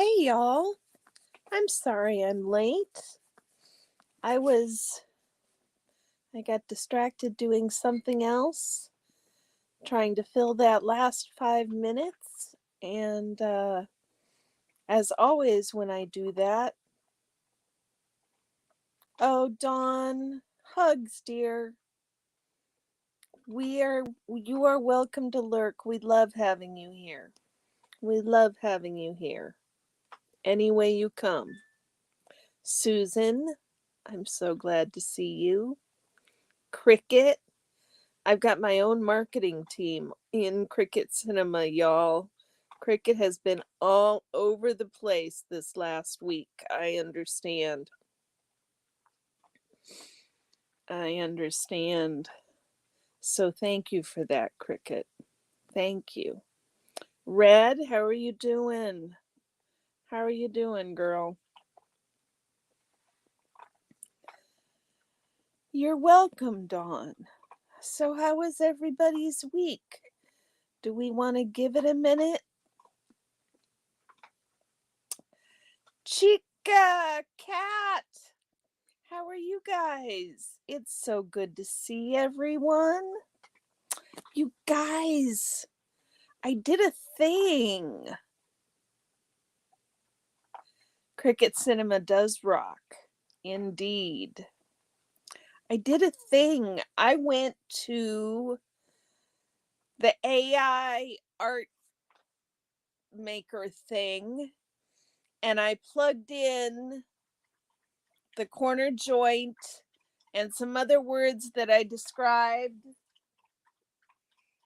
Hey y'all, I'm sorry I'm late. I got distracted doing something else, trying to fill that last 5 minutes. And as always, when I do that, oh, Dawn, hugs, dear. You are welcome to lurk. We love having you here. We love having you here. Any way you come. Susan, I'm so glad to see you. Cricket, I've got my own marketing team in Cricket Cinema, y'all. Cricket has been all over the place this last week. I understand. So thank you for that, Cricket. Thank you. Red, how are you doing? How are you doing, girl? You're welcome, Dawn. So how was everybody's week? Do we want to give it a minute? Chica, cat, how are you guys? It's so good to see everyone. You guys, I did a thing. Cricket Cinema does rock. Indeed. I did a thing. I went to the AI art maker thing and I plugged in the corner joint and some other words that I described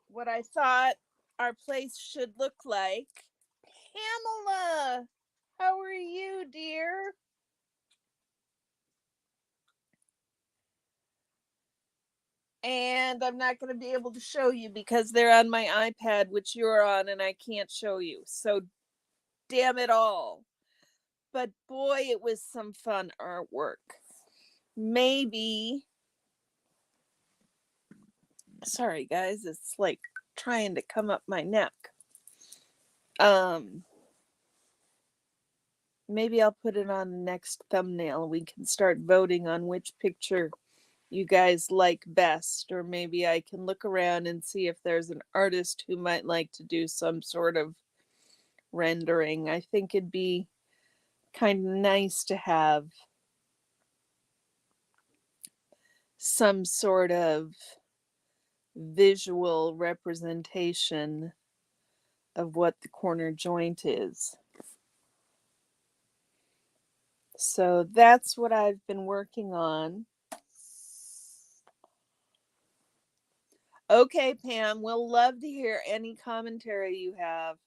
what I thought our place should look like. Pamela, how are you, dear? And I'm not going to be able to show you because they're on my iPad, which you're on, and I can't show you. So, damn it all. But boy, it was some fun artwork. Maybe. Sorry, guys, it's like trying to come up my neck. Maybe I'll put it on the next thumbnail. We can start voting on which picture you guys like best, or maybe I can look around and see if there's an artist who might like to do some sort of rendering. I think it'd be kind of nice to have some sort of visual representation of what the corner joint is. So that's what I've been working on. Okay, Pam, we'll love to hear any commentary you have.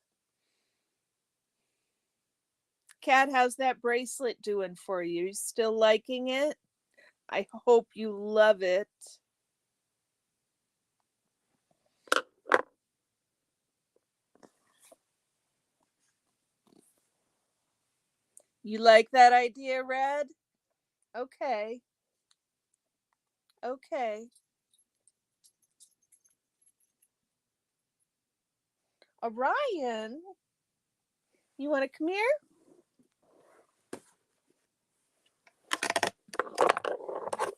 Kat, how's that bracelet doing for you? You still liking it? I hope you love it. You like that idea, Red? Okay. Okay. Orion, you want to come here?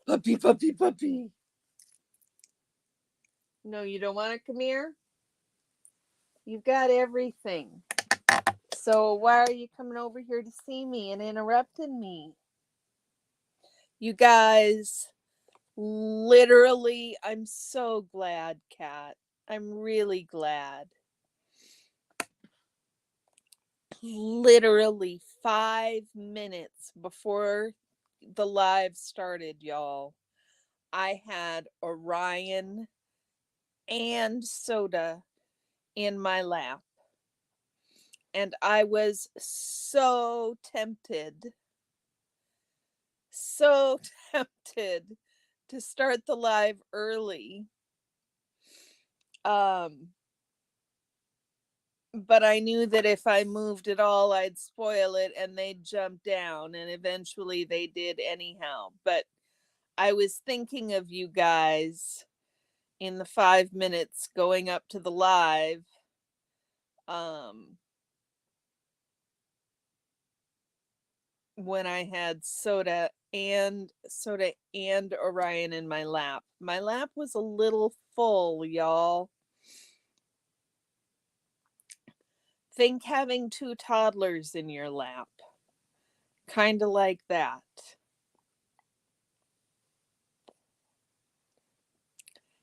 Puppy, puppy, puppy. No, you don't want to come here? You've got everything. So why are you coming over here to see me and interrupting me? You guys, literally, I'm so glad, Kat. I'm really glad. Literally 5 minutes before the live started, y'all, I had Orion and soda in my lap. And I was so tempted to start the live early. But I knew that if I moved at all, I'd spoil it and they'd jump down, and eventually they did anyhow. But I was thinking of you guys in the 5 minutes going up to the live. when I had Soda and Orion in my lap. My lap was a little full, y'all. Think having two toddlers in your lap. Kind of like that.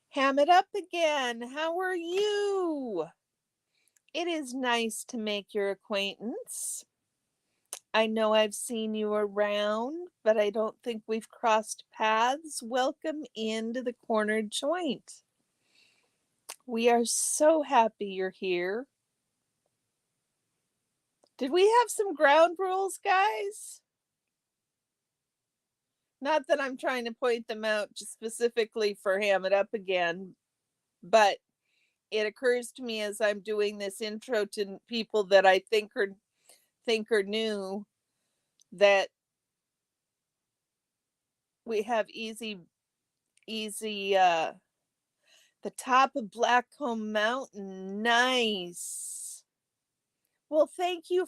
Ham it up again. How are you? It is nice to make your acquaintance. I know I've seen you around, but I don't think we've crossed paths. Welcome into the corner joint. We are so happy you're here. Did we have some ground rules, guys? Not that I'm trying to point them out just specifically for Ham It Up again, but it occurs to me as I'm doing this intro to people that I think are new that we have easy the top of Blackcomb Mountain. Nice. Well, thank you.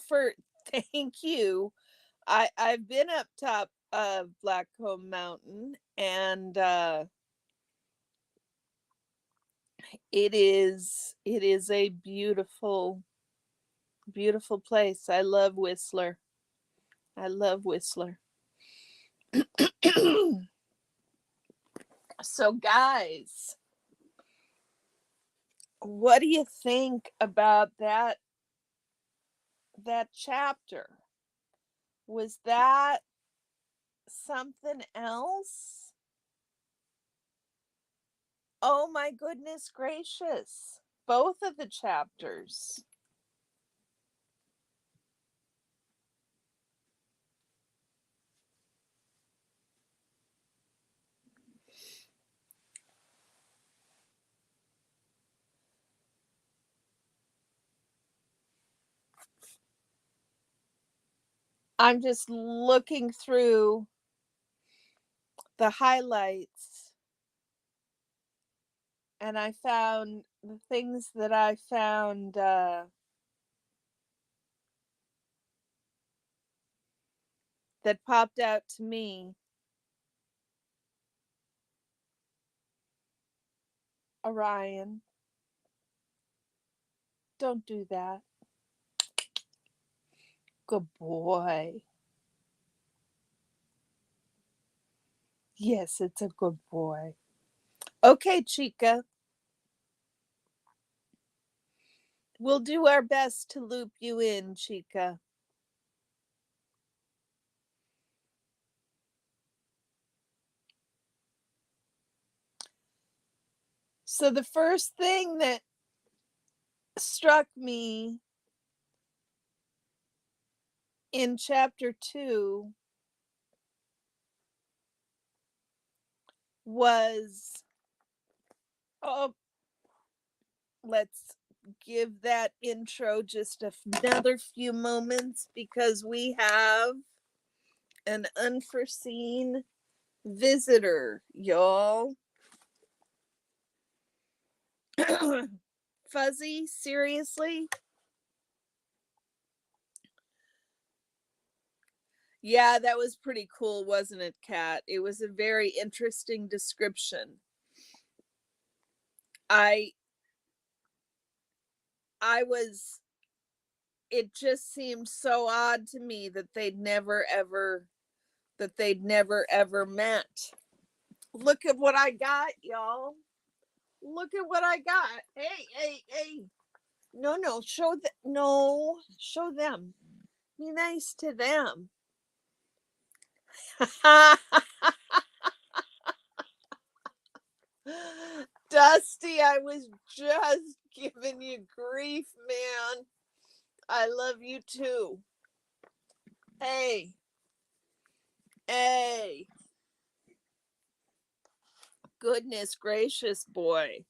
I've been up top of Blackcomb Mountain, and it is a beautiful place. I love Whistler. I love Whistler. So guys, what do you think about that chapter? Was that something else? Oh my goodness gracious. Both of the chapters. I'm just looking through the highlights, and I found the things that I found that popped out to me. Orion, don't do that. Good boy. Yes, it's a good boy. Okay, Chica. We'll do our best to loop you in, Chica. So the first thing that struck me in chapter 2 was, oh, let's give that intro just another few moments because we have an unforeseen visitor, y'all. Fuzzy, seriously? Yeah, that was pretty cool, wasn't it, Kat? It was a very interesting description. I I was it just seemed so odd to me that they'd never ever met. Look at what I got, y'all. Look at what I got. Hey, hey, hey. No, show them. Be nice to them. Dusty, I was just giving you grief, man. I love you too. Hey, hey. Goodness gracious, boy.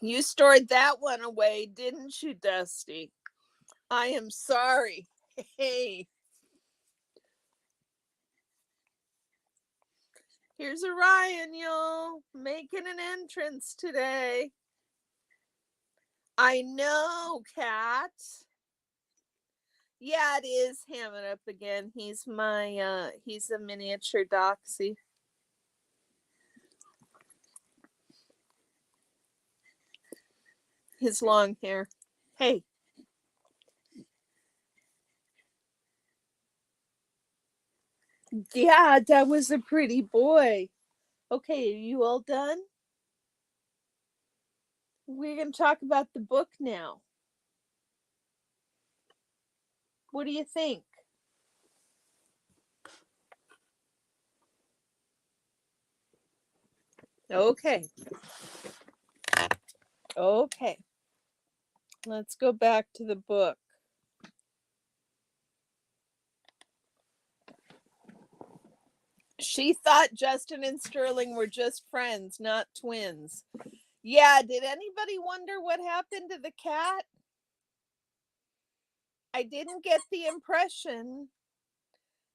You stored that one away, didn't you, Dusty? I am sorry. Hey, here's Orion, y'all, making an entrance today. I know, Kat. Yeah, it is Hammond up again. He's he's a miniature doxy. His long hair. Hey. Yeah, that was a pretty boy. Okay, are you all done? We're going to talk about the book now. What do you think? Okay. Okay. Let's go back to the book. She thought Justin and Sterling were just friends, not twins. Yeah, did anybody wonder what happened to the cat? I didn't get the impression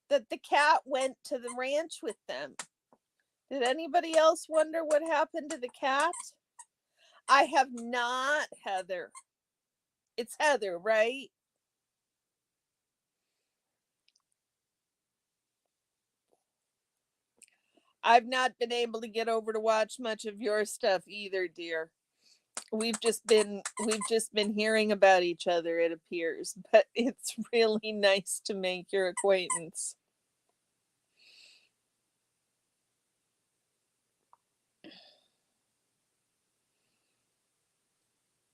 that the cat went to the ranch with them. Did anybody else wonder what happened to the cat? I have not, Heather. It's Heather, right? I've not been able to get over to watch much of your stuff either, dear. We've just been hearing about each other, it appears, but it's really nice to make your acquaintance.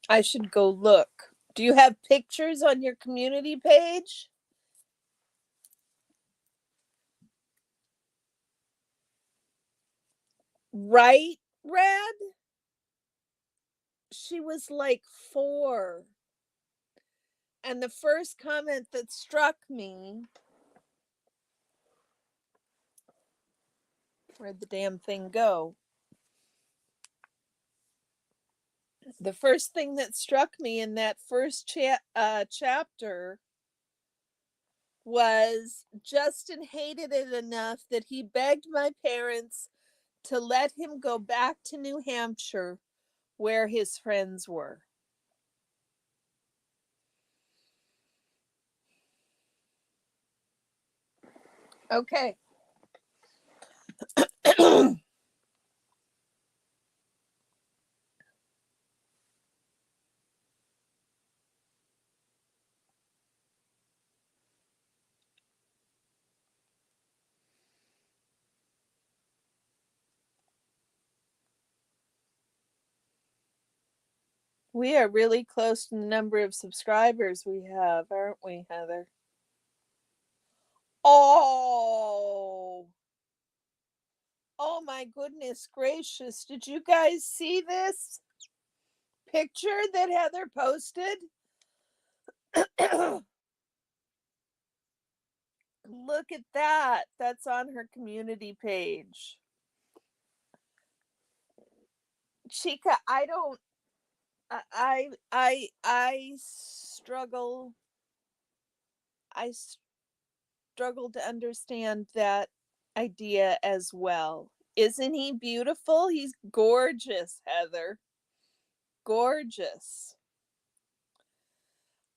I should go look. Do you have pictures on your community page? Right, Rad? She was like 4. And the first comment that struck me, where'd the damn thing go? The first thing that struck me in that first chapter was Justin hated it enough that he begged my parents to let him go back to New Hampshire where his friends were. Okay. We are really close to the number of subscribers we have, aren't we, Heather? Oh, oh my goodness gracious. Did you guys see this picture that Heather posted? Look at that. That's on her community page. Chica, I don't I struggle I struggle to understand that idea as well. Isn't he beautiful? He's gorgeous, Heather. Gorgeous.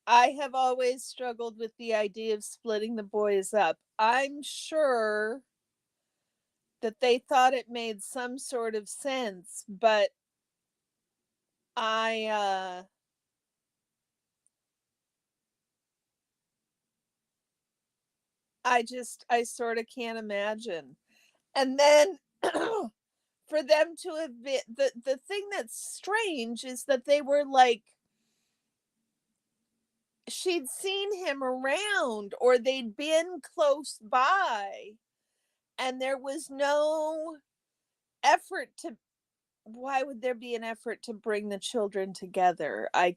I have always struggled with the idea of splitting the boys up. I'm sure that they thought it made some sort of sense, but I I sort of can't imagine. And then for them to have been the thing that's strange is that they were like she'd seen him around or they'd been close by and there was no effort to why would there be an effort to bring the children together? I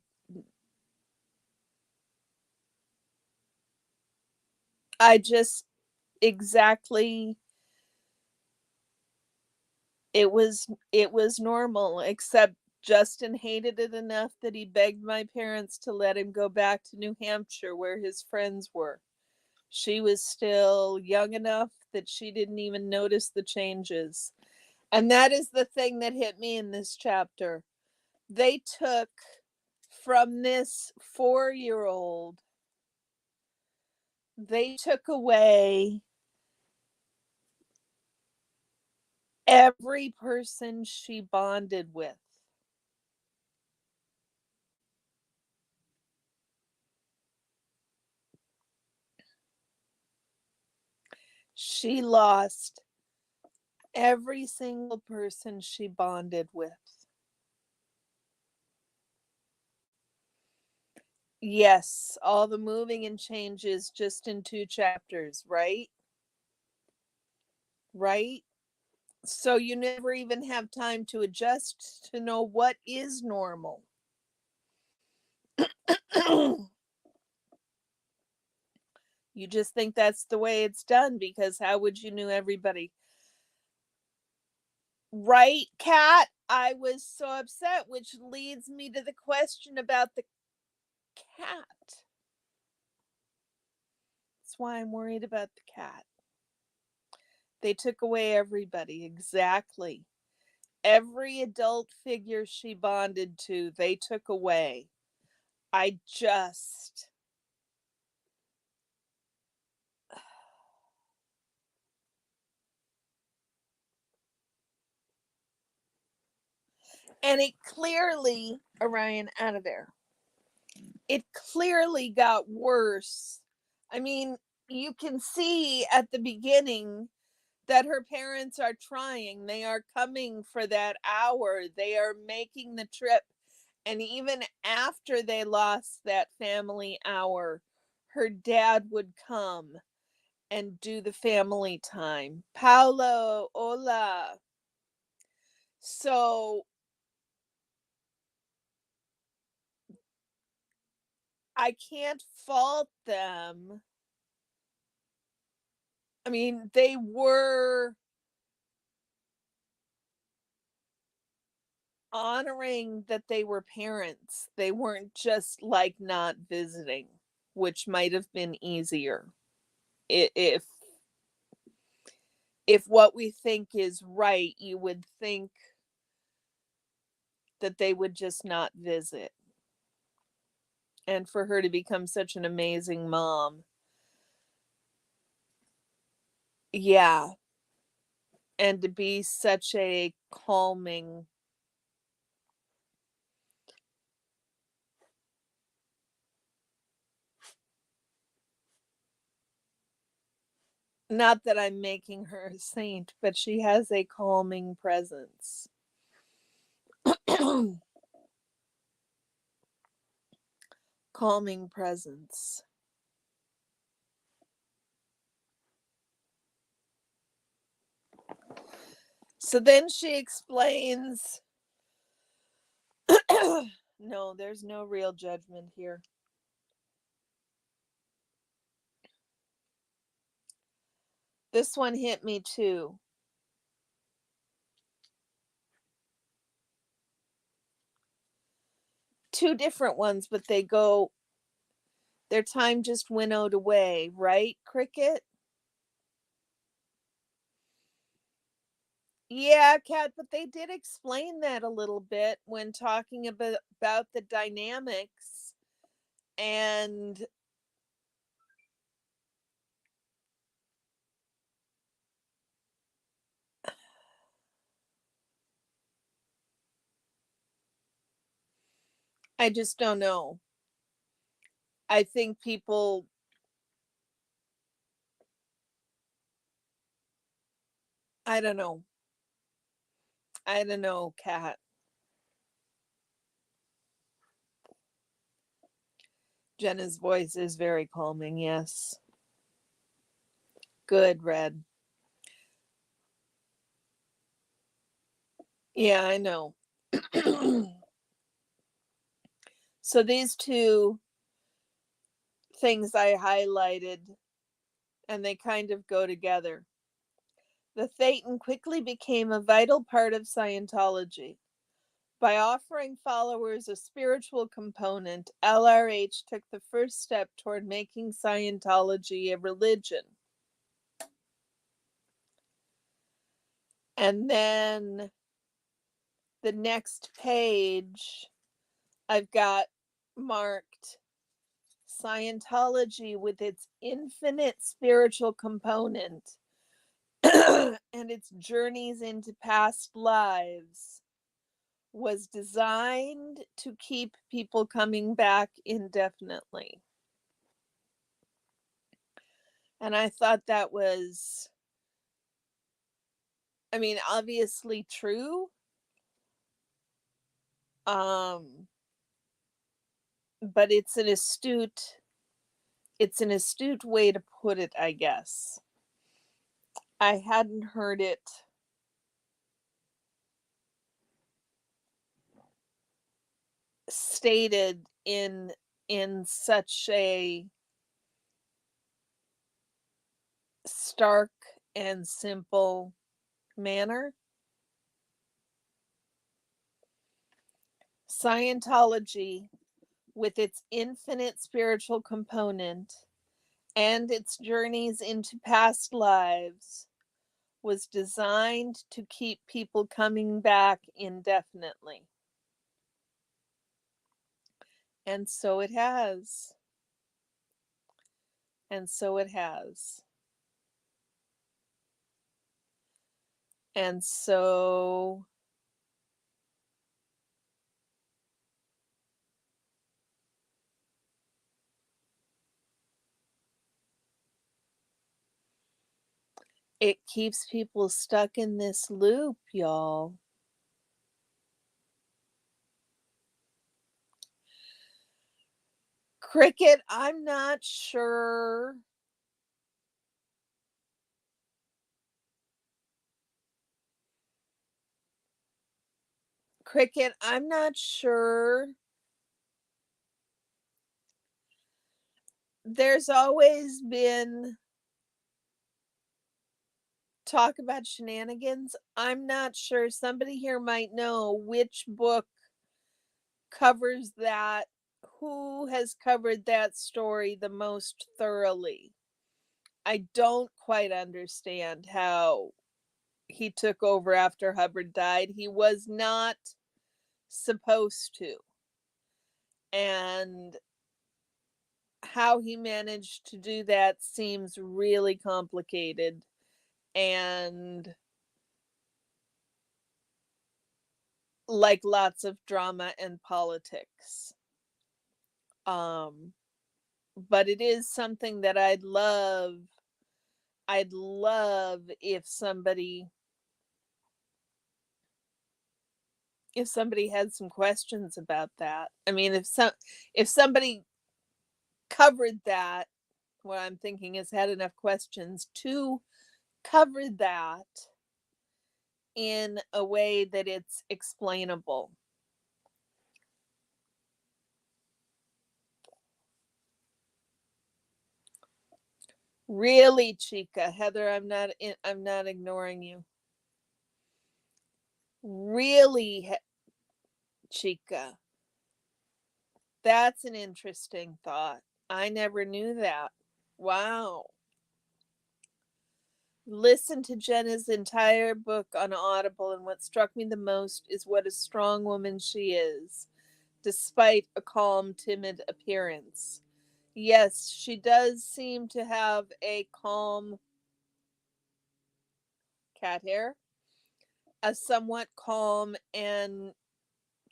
just exactly it was normal except Justin hated it enough that he begged my parents to let him go back to New Hampshire where his friends were. She was still young enough that she didn't even notice the changes. And that is the thing that hit me in this chapter. They took from this 4-year-old they took away every person she bonded with. She lost every single person she bonded with. Yes, all the moving and changes just in 2 chapters, right? Right? So you never even have time to adjust to know what is normal. You just think that's the way it's done because how would you know everybody? Right, Kat? I was so upset, which leads me to the question about the cat. That's why I'm worried about the cat. They took away everybody, exactly. Every adult figure she bonded to, they took away. I just. And it clearly, Orion, out of there. It clearly got worse. I mean, you can see at the beginning that her parents are trying. They are coming for that hour. They are making the trip. And even after they lost that family hour, her dad would come and do the family time. Paulo, hola. So I can't fault them. I mean, they were honoring that they were parents. They weren't just like not visiting, which might have been easier if what we think is right, you would think that they would just not visit. And for her to become such an amazing mom. Yeah. And to be such a calming. Not that I'm making her a saint, but she has a calming presence. Calming presence. So then she explains no, there's no real judgment here. This one hit me too. Two different ones, but they go, their time just winnowed away, right, Cricket? Yeah, Kat, but they did explain that a little bit when talking about the dynamics and I just don't know. I think people, I don't know. I don't know, Kat. Jenna's voice is very calming, yes. Good, Red. Yeah, I know. So these two things I highlighted, and they kind of go together. The Thetan quickly became a vital part of Scientology. By offering followers a spiritual component, LRH took the first step toward making Scientology a religion. And then the next page, I've got marked Scientology, with its infinite spiritual component and its journeys into past lives, was designed to keep people coming back indefinitely. And I thought that was, I mean, obviously true. But it's an astute way to put it, I guess. I hadn't heard it stated in such a stark and simple manner. Scientology, with its infinite spiritual component and its journeys into past lives, was designed to keep people coming back indefinitely. And so it has. And so it has. And so it keeps people stuck in this loop, y'all. Cricket, I'm not sure. Cricket, I'm not sure. There's always been talk about shenanigans. I'm not sure. Somebody here might know which book covers that. Who has covered that story the most thoroughly? I don't quite understand how he took over after Hubbard died. He was not supposed to. And how he managed to do that seems really complicated and like lots of drama and politics. Um, but it is something that I'd love if somebody had some questions about that. I mean, if somebody covered that, what I'm thinking is had enough questions to cover that in a way that it's explainable. Really, Chica, Heather, I'm not ignoring you. Really, Chica. That's an interesting thought. I never knew that. Wow. Listen to Jenna's entire book on Audible, and what struck me the most is what a strong woman she is, despite a calm, timid appearance. Yes, she does seem to have a calm cat hair, a somewhat calm and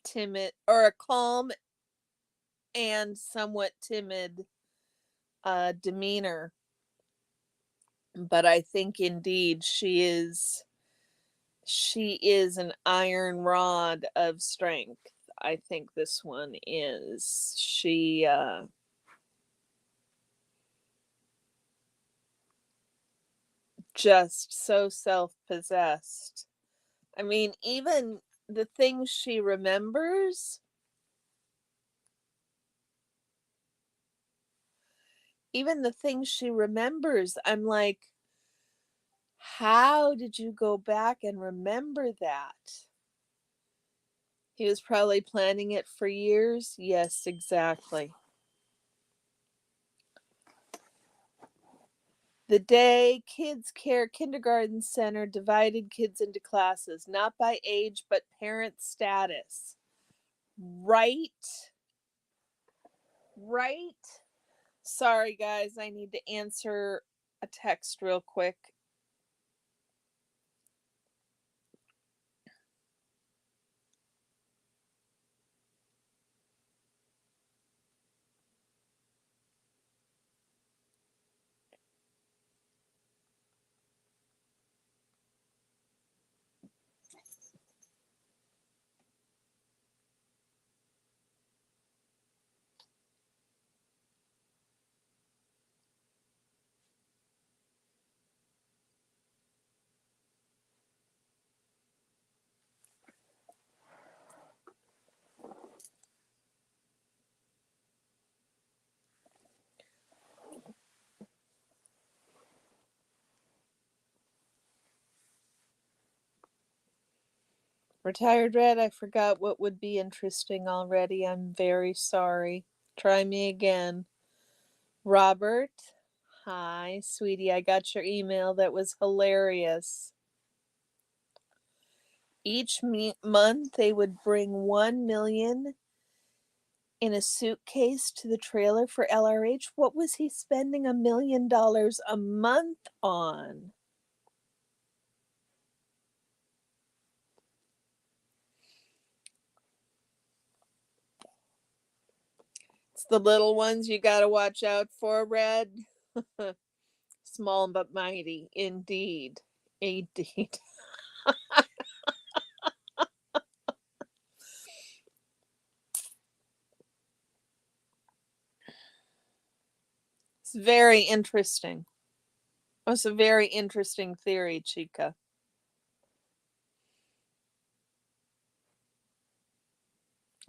timid, or a calm and somewhat timid demeanor. But I think indeed she is an iron rod of strength. I think this one is. She just so self-possessed. I mean, even the things she remembers, I'm like, how did you go back and remember that? He was probably planning it for years. Yes, exactly. The day Kids Care Kindergarten Center divided kids into classes, not by age, but parent status. Right? Right? Sorry, guys. I need to answer a text real quick. Retired Red, I forgot what would be interesting already. I'm very sorry. Try me again. Robert, hi, sweetie. I got your email. That was hilarious. Each month they would bring 1 million in a suitcase to the trailer for LRH. What was he spending $1 million a month on? It's the little ones you got to watch out for, Red. Small but mighty, indeed. Indeed. It's very interesting. It's a very interesting theory, Chica.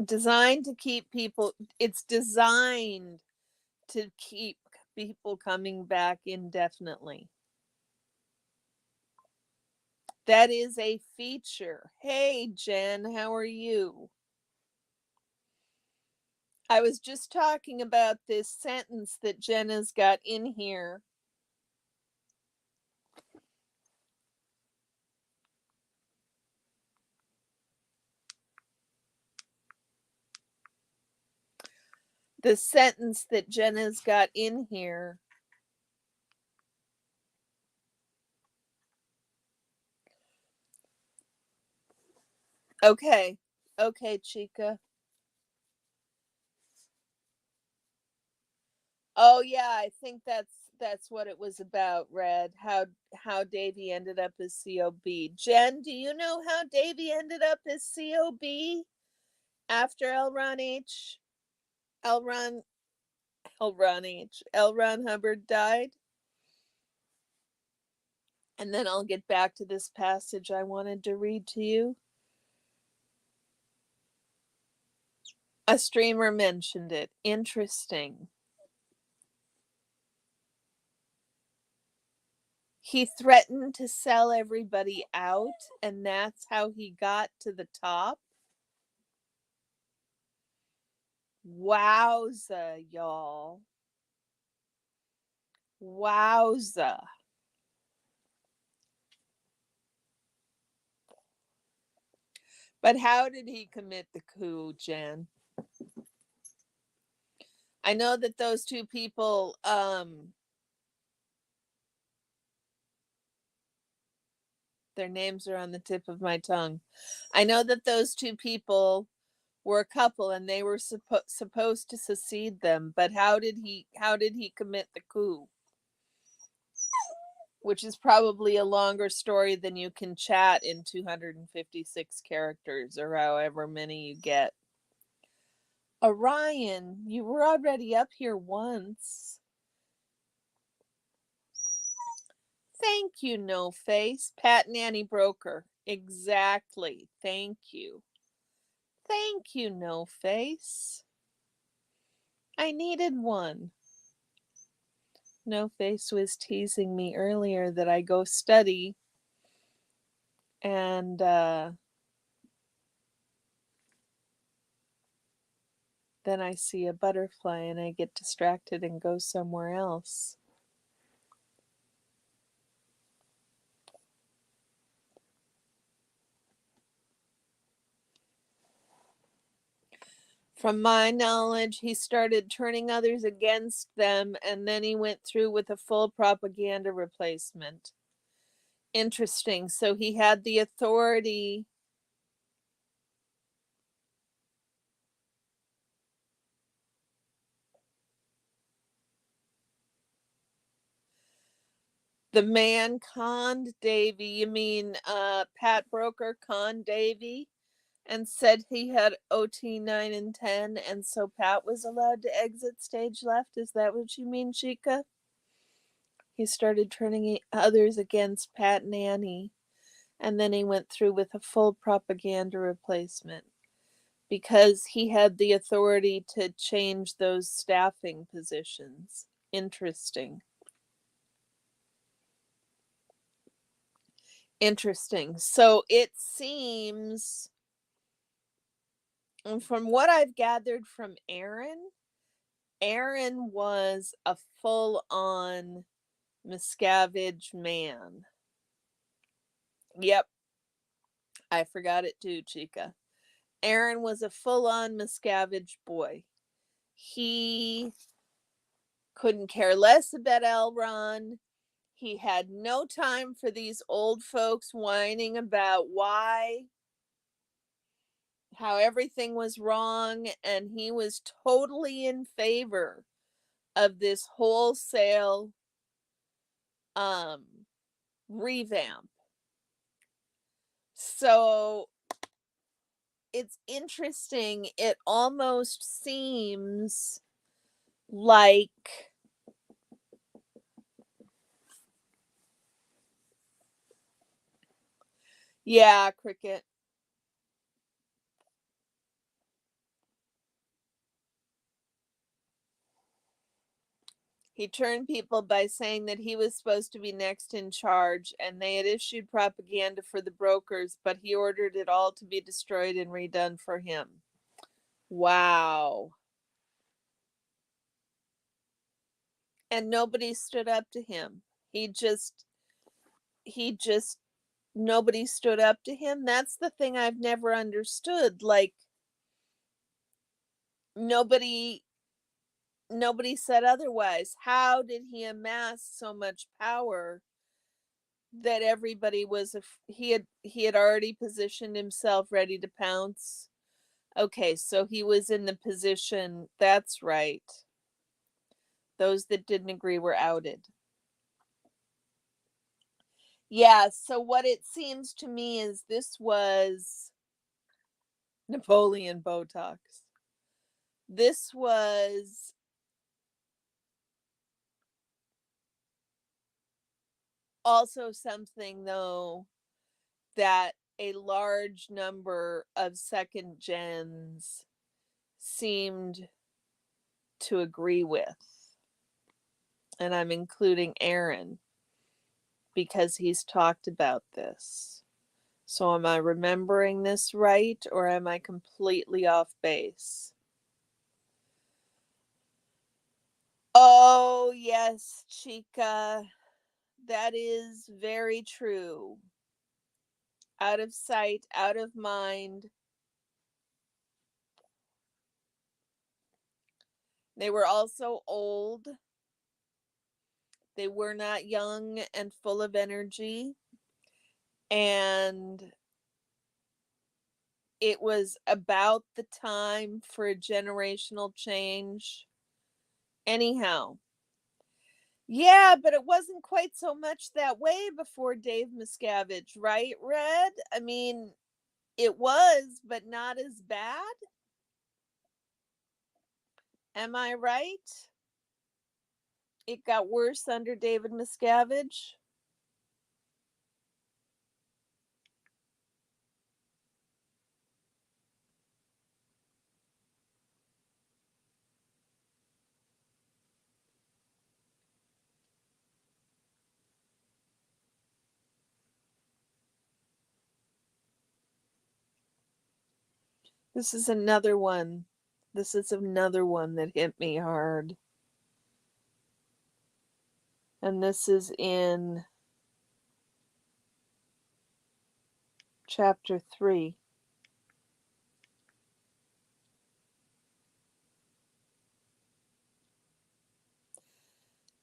Designed to keep people, it's designed to keep people coming back indefinitely. That is a feature. Hey, Jen, how are you? I was just talking about this sentence that Jenna's got in here. The sentence that Jenna's got in here. Okay. Okay, Chica. Oh yeah, I think that's what it was about, Red. How Davy ended up as COB. Jen, do you know how Davy ended up as COB after L. Ron H. L. Ron L. Ron H. L. Ron Hubbard died? And then I'll get back to this passage I wanted to read to you. A streamer mentioned it. Interesting. He threatened to sell everybody out, and that's how he got to the top. Wowza, y'all. Wowza. But how did he commit the coup, Jen? I know that those two people, their names are on the tip of my tongue. I know that those two people were a couple and they were supposed to succeed them, but how did he commit the coup? Which is probably a longer story than you can chat in 256 characters or however many you get. Orion, you were already up here once. Thank you, No Face. Pat Nanny Broker. Exactly. Thank you. Thank you, No Face. I needed one. No Face was teasing me earlier that I go study and then I see a butterfly and I get distracted and go somewhere else. From my knowledge, he started turning others against them, and then he went through with a full propaganda replacement. Interesting. So he had the authority. The man conned Davy. You mean Pat Broker conned Davy and said he had OT 9 and 10, and so Pat was allowed to exit stage left? Is that what you mean, Chica? He started turning others against Pat and Annie, and then he went through with a full propaganda replacement because he had the authority to change those staffing positions. Interesting. Interesting. So it seems, from what I've gathered from Aaron, Aaron was a full on Miscavige man. Yep, I forgot it too, Chica. Aaron was a full on Miscavige boy. He couldn't care less about Elron. He had no time for these old folks whining about how everything was wrong, and he was totally in favor of this wholesale um revamp. So it's interesting. It almost seems like, yeah, Cricket. He turned people by saying that he was supposed to be next in charge, and they had issued propaganda for the brokers, but he ordered it all to be destroyed and redone for him. Wow. And nobody stood up to him. He just, nobody stood up to him. That's the thing I've never understood. Like, nobody said otherwise. How did he amass so much power that everybody was he had already positioned himself ready to pounce? Okay, so he was in the position. That's right. Those that didn't agree were outed. Yeah, so what it seems to me is this was Napoleon Botox. This was also something, though, that a large number of second gens seemed to agree with. And I'm including Aaron because he's talked about this. So am I remembering this right, or am I completely off base? Oh, yes, Chica. That is very true. Out of sight, out of mind. They were also old. They were not young and full of energy. And it was about the time for a generational change. Anyhow, yeah, but it wasn't quite so much that way before Dave Miscavige, right, Red? I mean, it was, but not as bad. Am I right? It got worse under David Miscavige. This is another one. This is another one that hit me hard. And this is in chapter 3.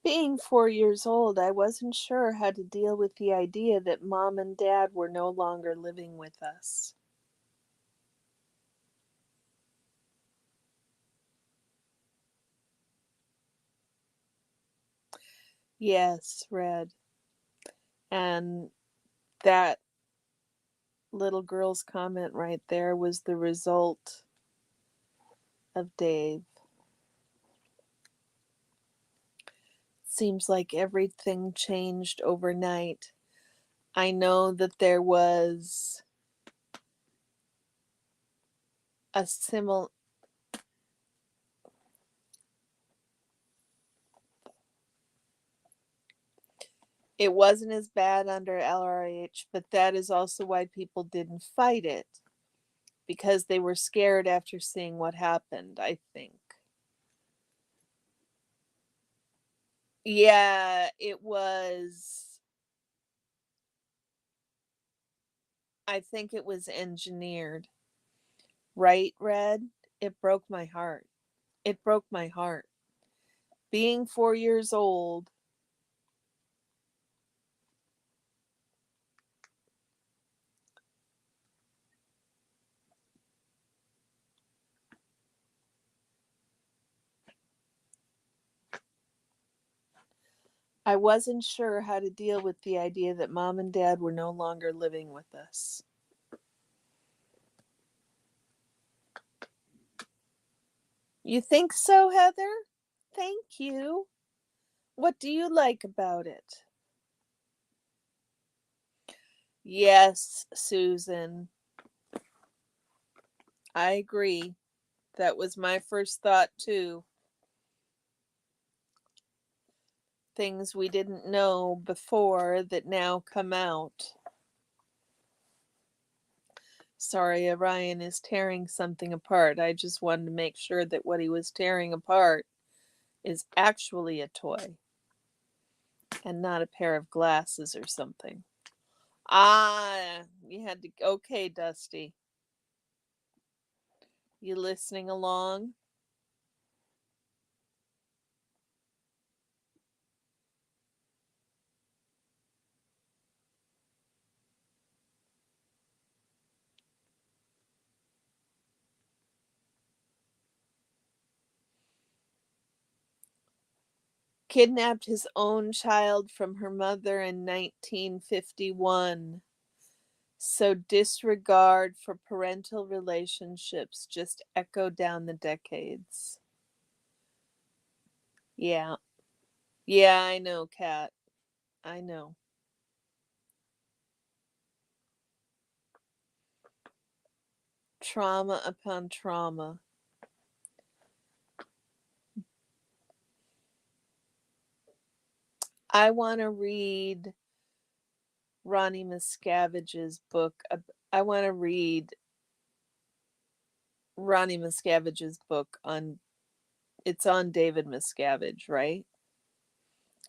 Being 4 years old, I wasn't sure how to deal with the idea that Mom and Dad were no longer living with us. Yes, Red. And that little girl's comment right there was the result of Dave. Seems like everything changed overnight. I know that there was a similar. It wasn't as bad under LRH, but that is also why people didn't fight it, because they were scared after seeing what happened, I think. Yeah, it was. I think it was engineered. Right, Red? It broke my heart. It broke my heart. Being 4 years old, I wasn't sure how to deal with the idea that Mom and Dad were no longer living with us. You think so, Heather? Thank you. What do you like about it? Yes, Susan. I agree. That was my first thought, too. Things we didn't know before that now come out. Sorry, Orion is tearing something apart. I just wanted to make sure that what he was tearing apart is actually a toy and not a pair of glasses or something. Ah, you had to. Okay, Dusty. You listening along? Kidnapped his own child from her mother in 1951. So disregard for parental relationships just echo down the decades. Yeah. Yeah, I know, Kat. I know. Trauma upon trauma. I want to read Ronnie Miscavige's book. I want to read Ronnie Miscavige's book on. It's on David Miscavige, right?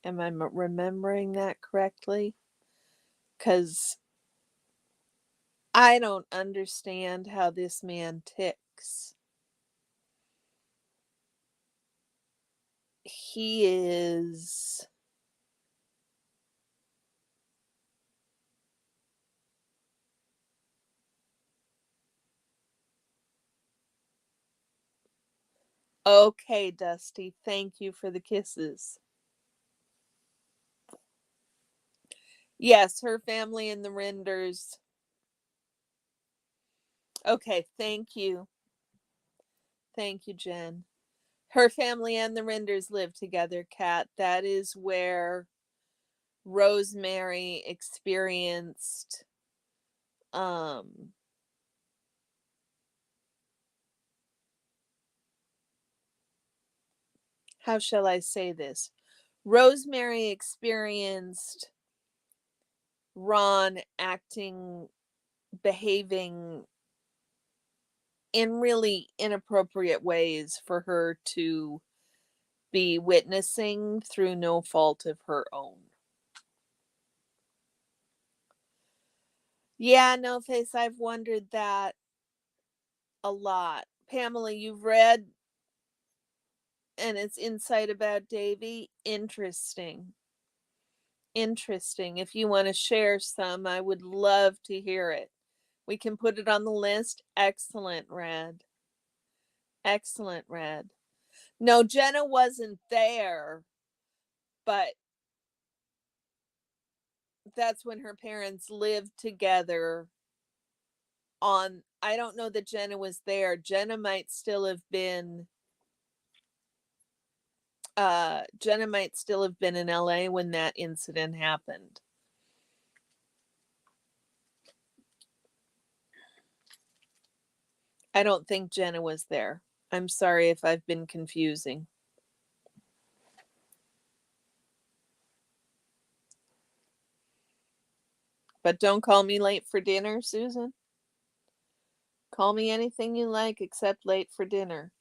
Am I remembering that correctly? Because I don't understand how this man ticks. He is. Okay, Dusty. Thank you for the kisses. Yes, her family and the Renders. Okay, thank you. Thank you, Jen. Her family and the Renders live together, Kat. That is where Rosemary experienced um how shall I say this? Rosemary experienced Ron behaving in really inappropriate ways for her to be witnessing through no fault of her own. Yeah, no face, I've wondered that a lot. Pamela, you've read And it's insight about Davy. Interesting. Interesting. If you want to share some, I would love to hear it. We can put it on the list. Excellent, Rad. Excellent, Rad. No, Jenna wasn't there, but that's when her parents lived together on, I don't know that Jenna was there. Jenna might still have been in LA when that incident happened. I don't think Jenna was there. I'm sorry if I've been confusing. But don't call me late for dinner, Susan. Call me anything you like except late for dinner.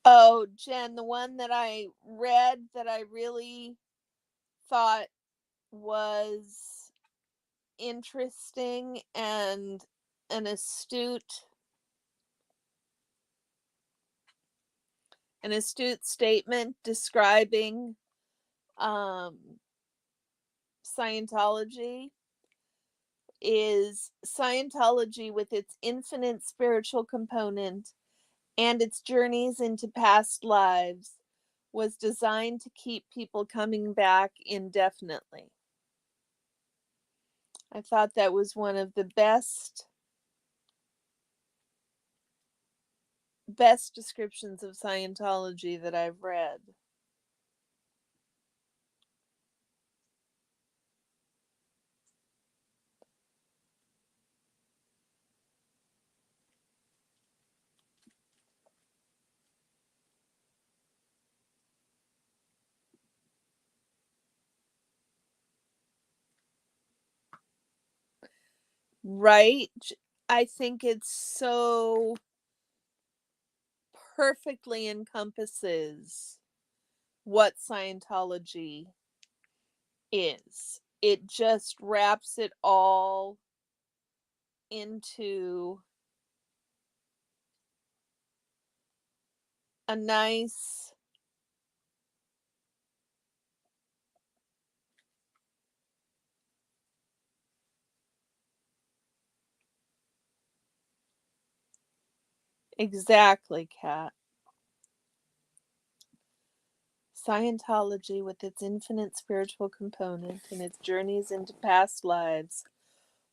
Oh, Jen, the one that I read that I really thought was interesting and an astute statement describing Scientology is Scientology with its infinite spiritual component and its journeys into past lives was designed to keep people coming back indefinitely. I thought that was one of the best descriptions of Scientology that I've read. Right? I think it's so perfectly encompasses what Scientology is. It just wraps it all into a nice exactly, Kat. Scientology, with its infinite spiritual component and its journeys into past lives,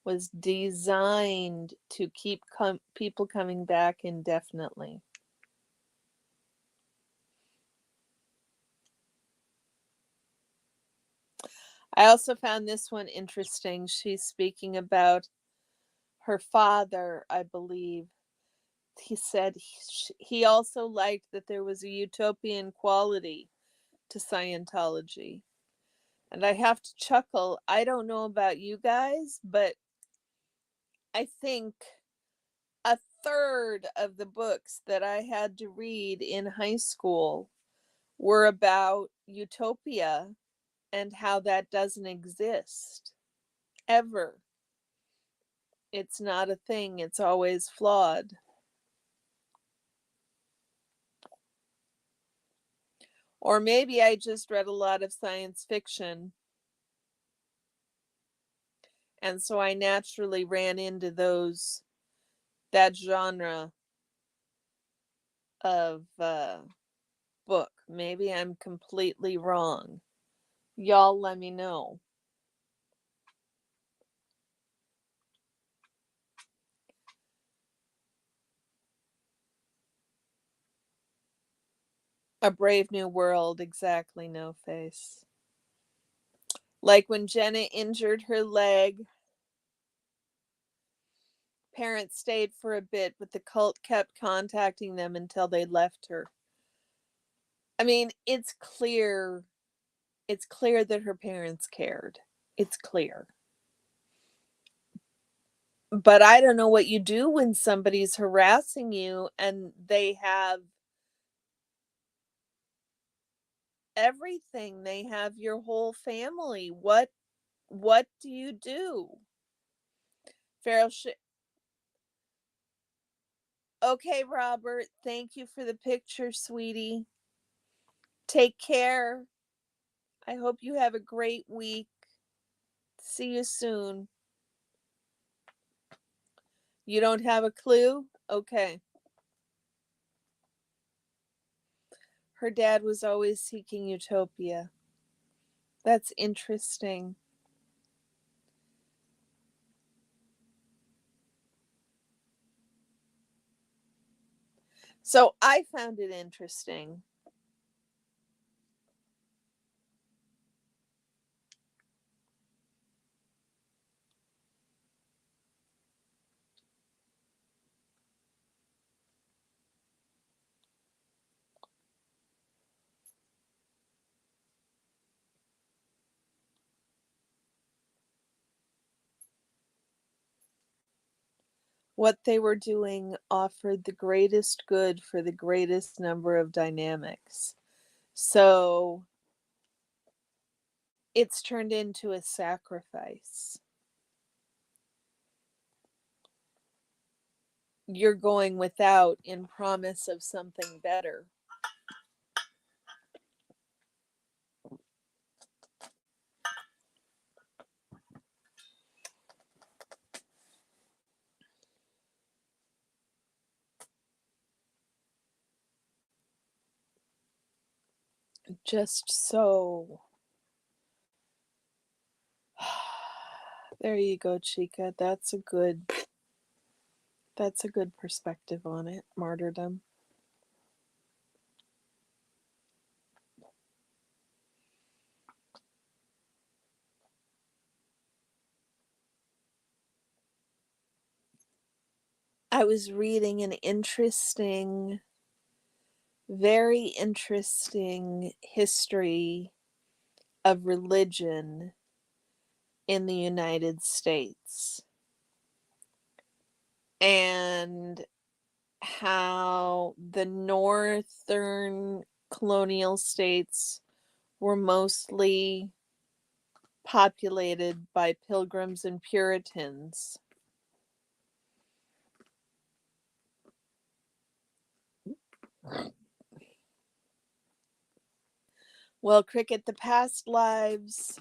was designed to keep people coming back indefinitely. I also found this one interesting. She's speaking about her father, I believe. He said he also liked that there was a utopian quality to Scientology. And I have to chuckle. I don't know about you guys, but I think a third of the books that I had to read in high school were about utopia and how that doesn't exist ever. It's not a thing, it's always flawed. Or maybe I just read a lot of science fiction, and so I naturally ran into that genre of book. Maybe I'm completely wrong. Y'all let me know. A Brave New World, exactly, no face. Like when Jenna injured her leg, parents stayed for a bit, but the cult kept contacting them until they left her. I mean, it's clear that her parents cared. It's clear. But I don't know what you do when somebody's harassing you and they have everything. They have your whole family. What do you do? Feral Okay, Robert. Thank you for the picture, sweetie. Take care. I hope you have a great week. See you soon. You don't have a clue? Okay. Her dad was always seeking utopia. That's interesting. So I found it interesting. What they were doing offered the greatest good for the greatest number of dynamics. So it's turned into a sacrifice. You're going without in promise of something better. Just so. There you go, Chica. That's a good perspective on it. Martyrdom. I was reading an very interesting history of religion in the United States and how the northern colonial states were mostly populated by pilgrims and Puritans. Well, Cricket, the past lives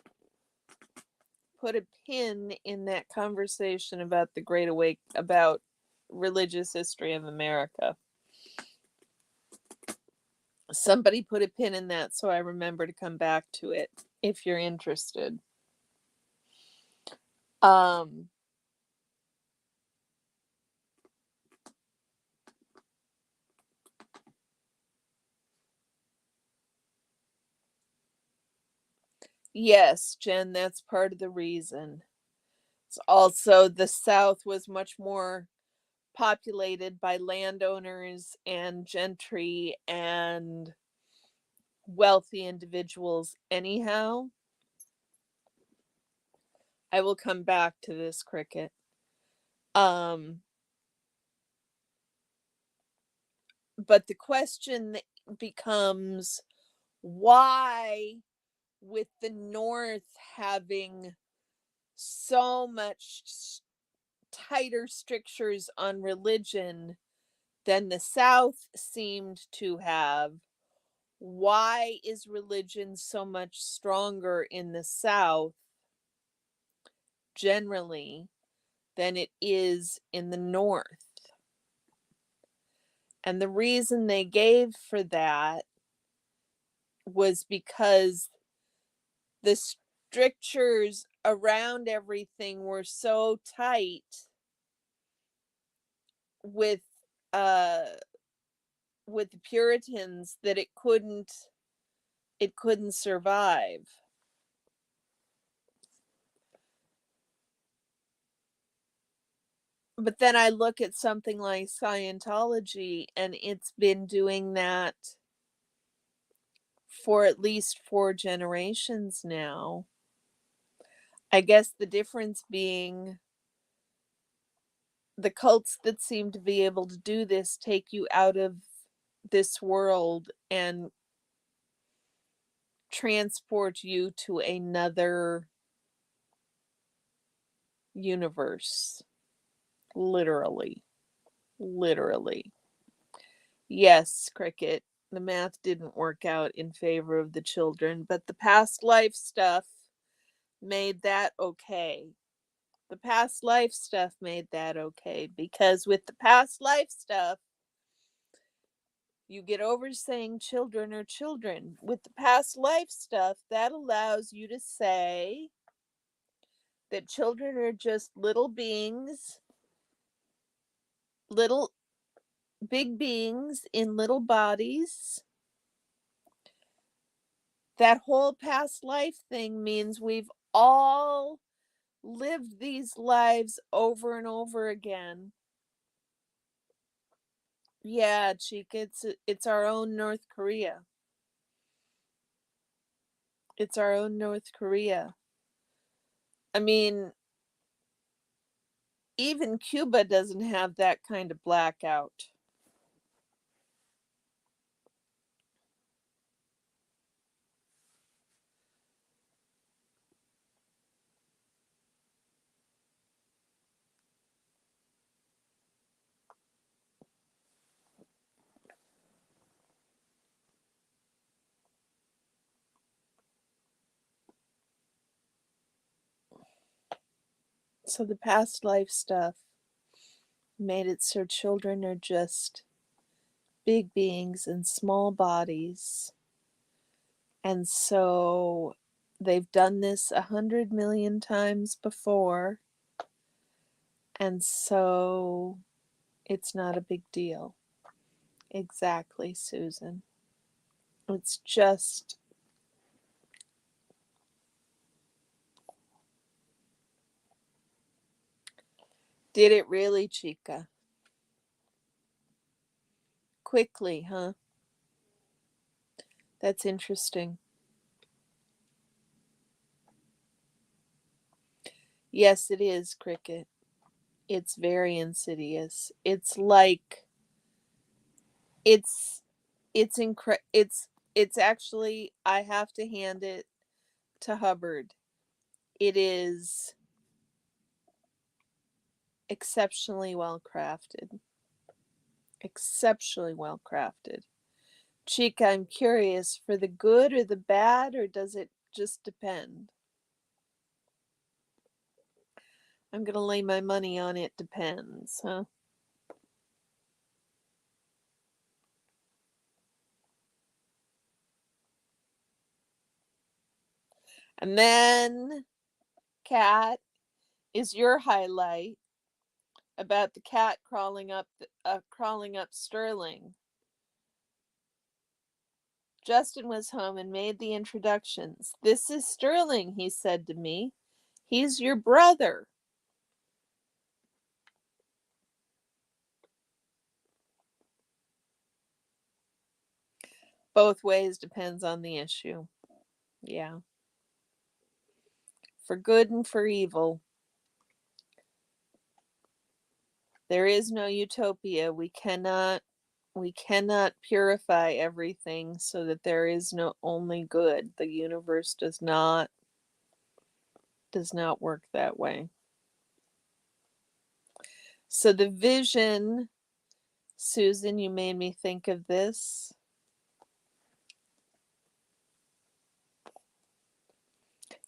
put a pin in that conversation about the Great Awake, about religious history of America. Somebody put a pin in that, so I remember to come back to it if you're interested. Um, yes, Jen, that's part of the reason. It's also the South was much more populated by landowners and gentry and wealthy individuals anyhow. I will come back to this, Cricket. Um, but the question becomes why, with the North having so much tighter strictures on religion than the South seemed to have, why is religion so much stronger in the South generally than it is in the North? And the reason they gave for that was because the strictures around everything were so tight with uh with the Puritans that it couldn't survive. But then I look at something like Scientology, and it's been doing that for at least 4 generations now. I guess the difference being the cults that seem to be able to do this take you out of this world and transport you to another universe. Literally. Literally. Yes, Cricket. The math didn't work out in favor of the children, but the past life stuff made that okay. The past life stuff made that okay because with the past life stuff, you get over saying children are children. With the past life stuff, that allows you to say that children are just little beings, little big beings in little bodies. That whole past life thing means we've all lived these lives over and over again. Yeah, Chica, it's our own North Korea. It's our own North Korea. I mean, even Cuba doesn't have that kind of blackout. So the past life stuff made it so children are just big beings in small bodies. And so they've done this 100 million times before. And so it's not a big deal. Exactly, Susan. It's just. Did it really, Chica? Quickly, huh? That's interesting. Yes, it is, Cricket. It's very insidious. It's like it's it's actually, I have to hand it to Hubbard. It is exceptionally well crafted. Exceptionally well crafted. Chica, I'm curious, for the good or the bad, or does it just depend? I'm going to lay my money on it depends, huh? And then, Cat, is your highlight about the cat crawling up Sterling. Justin was home and made the introductions. This is Sterling, he said to me. He's your brother. Both ways depends on the issue. Yeah. For good and for evil. There is no utopia. We cannot purify everything so that there is no only good. The universe does not work that way. So the vision, Susan, you made me think of this.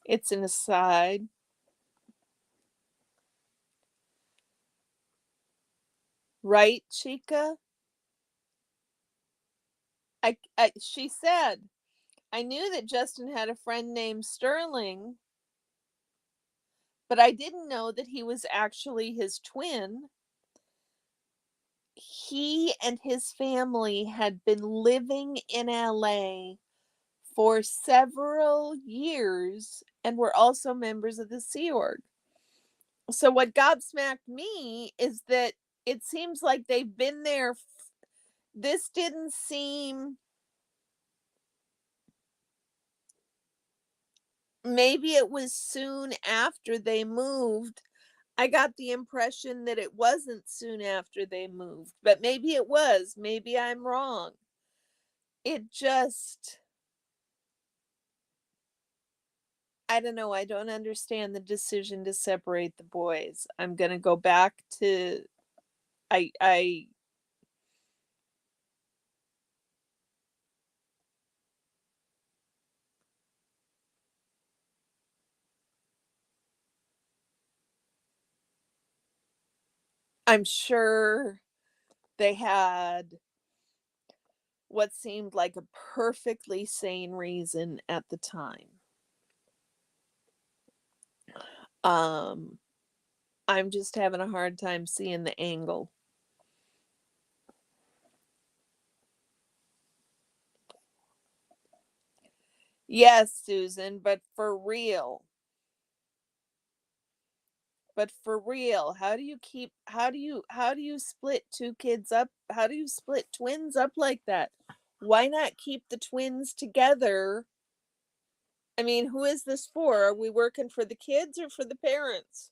It's an aside. Right, Chica? She said, I knew that Justin had a friend named Sterling, but I didn't know that he was actually his twin. He and his family had been living in LA for several years and were also members of the Sea Org. So what gobsmacked me is that it seems like they've been there. This didn't seem. Maybe it was soon after they moved. I got the impression that it wasn't soon after they moved, but maybe it was. Maybe I'm wrong. It just. I don't know. I don't understand the decision to separate the boys. I'm gonna go back to I I'm sure they had what seemed like a perfectly sane reason at the time. Um, I'm just having a hard time seeing the angle. Yes, Susan, but for real. But for real, how do you split two kids up? How do you split twins up like that? Why not keep the twins together? I mean, who is this for? Are we working for the kids or for the parents?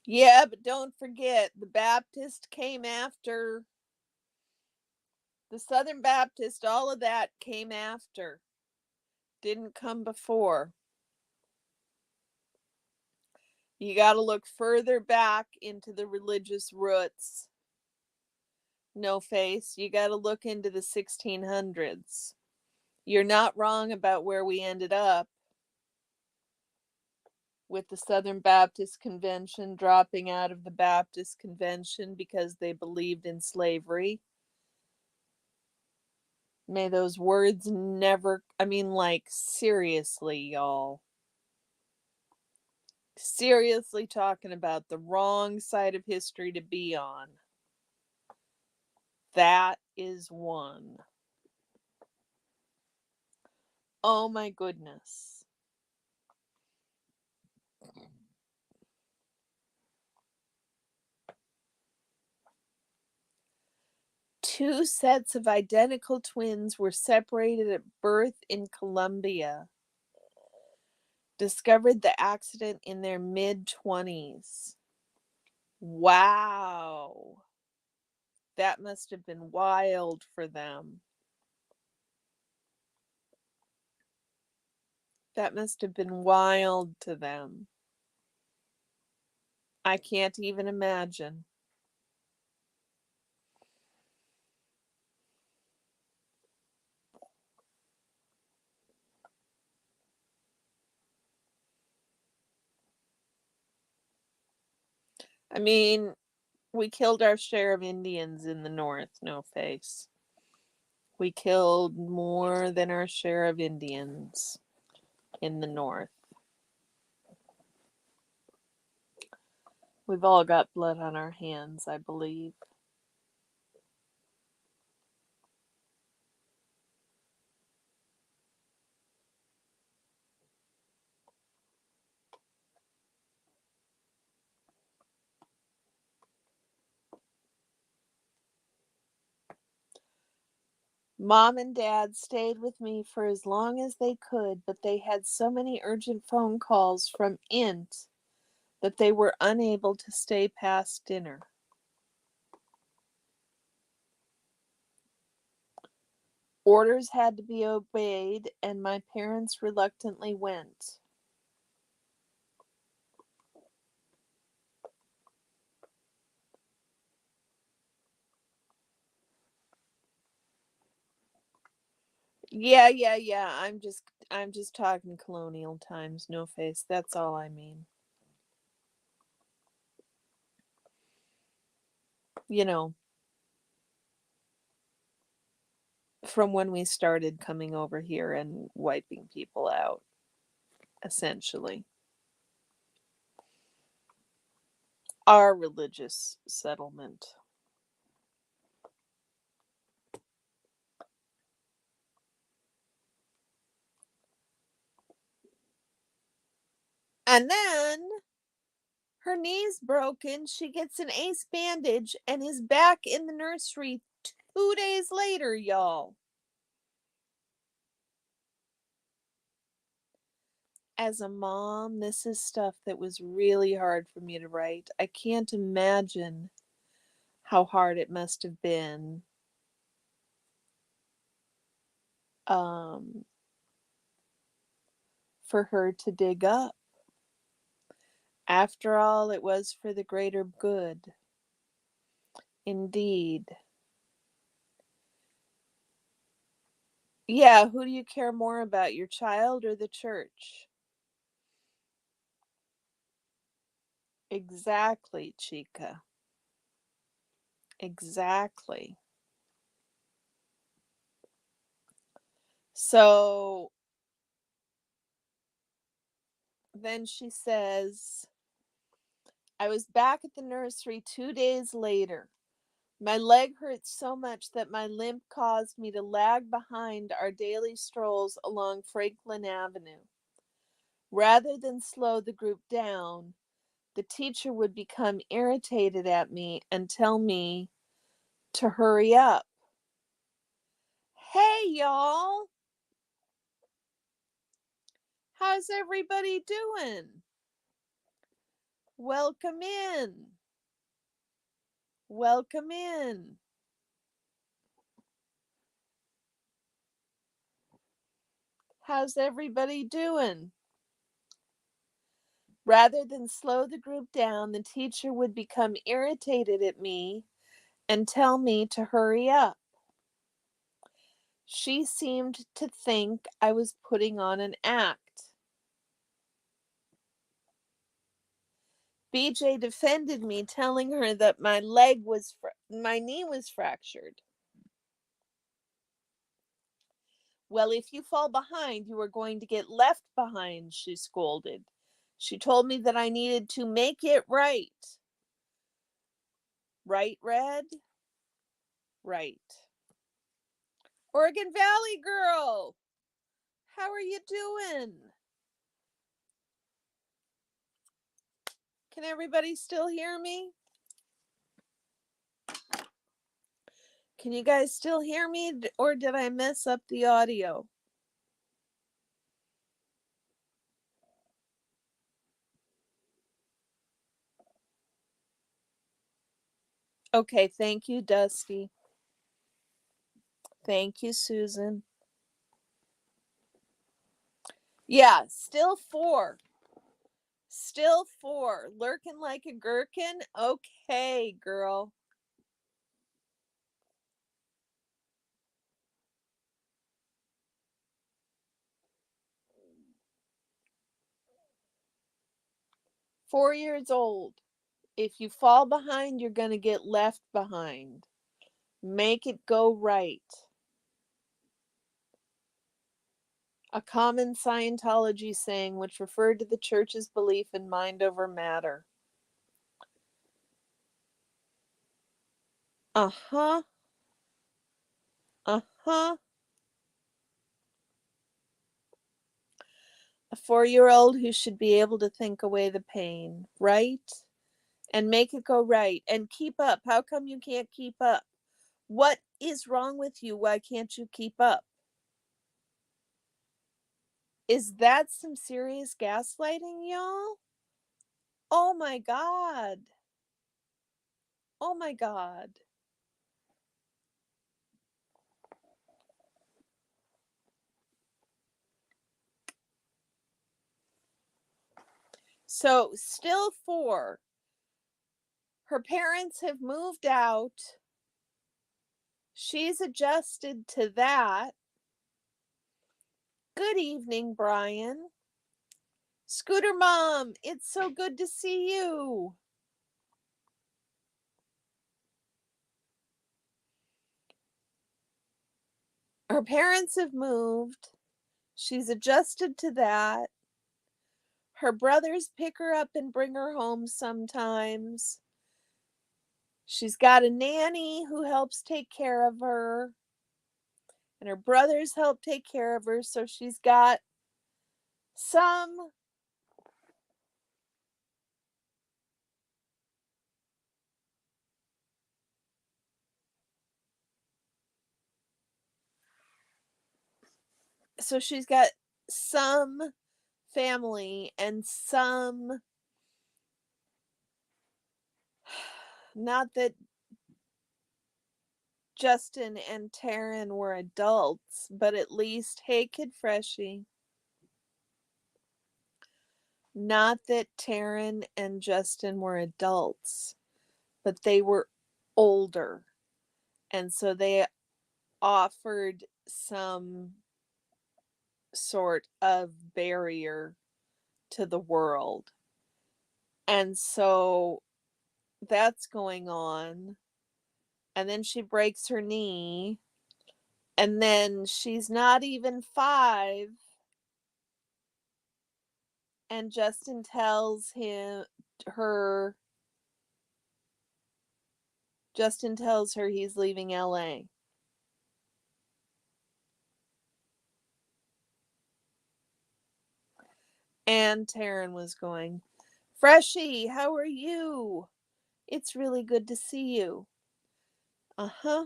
Yeah, but don't forget, the Baptist came after. The Southern Baptist, all of that came after. Didn't come before. You got to look further back into the religious roots. No face. You got to look into the 1600s. You're not wrong about where we ended up with the Southern Baptist Convention dropping out of the Baptist Convention because they believed in slavery. May those words never, I mean, like, seriously, y'all. Seriously talking about the wrong side of history to be on. That is one. Oh my goodness. Two sets of identical twins were separated at birth in Colombia. Discovered the accident in their mid 20s. Wow. That must have been wild for them. That must have been wild to them. I can't even imagine. I mean, we killed our share of Indians in the North, no face. We killed more than our share of Indians in the North. We've all got blood on our hands, I believe. Mom and Dad stayed with me for as long as they could, but they had so many urgent phone calls from INT that they were unable to stay past dinner. Orders had to be obeyed, and my parents reluctantly went. Yeah. I'm just talking colonial times, no face. That's all I mean. You know, from when we started coming over here and wiping people out, essentially. Our religious settlement. And then her knee's broken. She gets an ace bandage and is back in the nursery 2 days later, y'all. As a mom, this is stuff that was really hard for me to write. I can't imagine how hard it must have been um, for her to dig up. After all, it was for the greater good. Indeed. Yeah, who do you care more about, your child or the church? Exactly, Chica. Exactly. So then she says, I was back at the nursery 2 days later. My leg hurt so much that my limp caused me to lag behind our daily strolls along Franklin Avenue. Rather than slow the group down, the teacher would become irritated at me and tell me to hurry up. Hey, y'all! How's everybody doing? Welcome in. Welcome in. How's everybody doing? Rather than slow the group down, the teacher would become irritated at me and tell me to hurry up. She seemed to think I was putting on an act. BJ defended me, telling her that my knee was fractured. Well, if you fall behind, you are going to get left behind, she scolded. She told me that I needed to make it right. Right, Red? Right. Oregon Valley girl, how are you doing? Can everybody still hear me? Can you guys still hear me, or did I mess up the audio? Okay, thank you, Dusty. Thank you, Susan. Yeah, still 4. Still 4. Lurking like a gherkin? Okay, girl. "4 years old. If you fall behind, you're going to get left behind. Make it go right." A common Scientology saying which referred to the church's belief in mind over matter. Uh-huh. Uh-huh. A 4-year-old who should be able to think away the pain, right? And make it go right. And keep up. How come you can't keep up? What is wrong with you? Why can't you keep up? Is that some serious gaslighting, y'all? Oh my God. Oh my God. So, still 4. Her parents have moved out. She's adjusted to that. Good evening, Brian. Scooter Mom, it's so good to see you. Her parents have moved. She's adjusted to that. Her brothers pick her up and bring her home sometimes. She's got a nanny who helps take care of her. And her brothers help take care of her. So she's got some so she's got some family and some, not that Justin and Taryn were adults, but at least, hey, Kid Freshie. Not that Taryn and Justin were adults, but they were older. And so they offered some sort of barrier to the world. And so that's going on. And then she breaks her knee. And then she's not even 5. And Justin tells her he's leaving LA. And Taryn was going, Freshie, how are you? It's really good to see you. Uh-huh.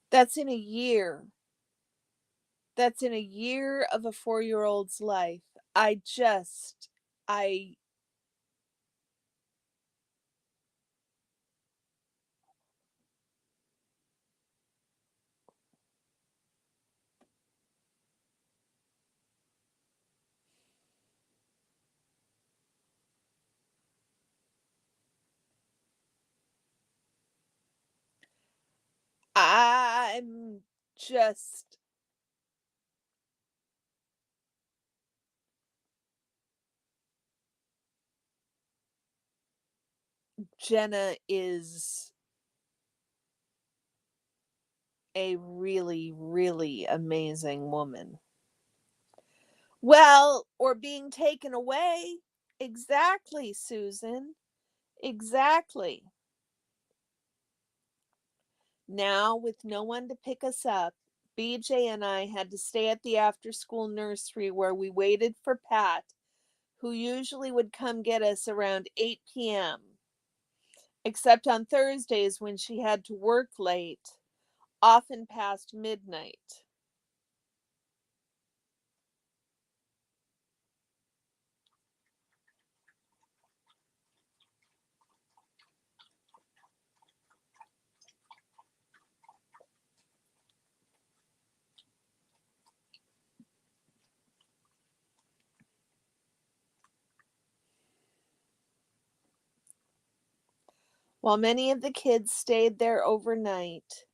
That's in a year. That's in a year of a 4-year-old's life. I I'm just Jenna is a really, really amazing woman. Well, or being taken away. Exactly, Susan. Exactly. Now, with no one to pick us up, BJ and I had to stay at the after school nursery where we waited for Pat, who usually would come get us around 8 p.m., except on Thursdays when she had to work late, often past midnight. While many of the kids stayed there overnight,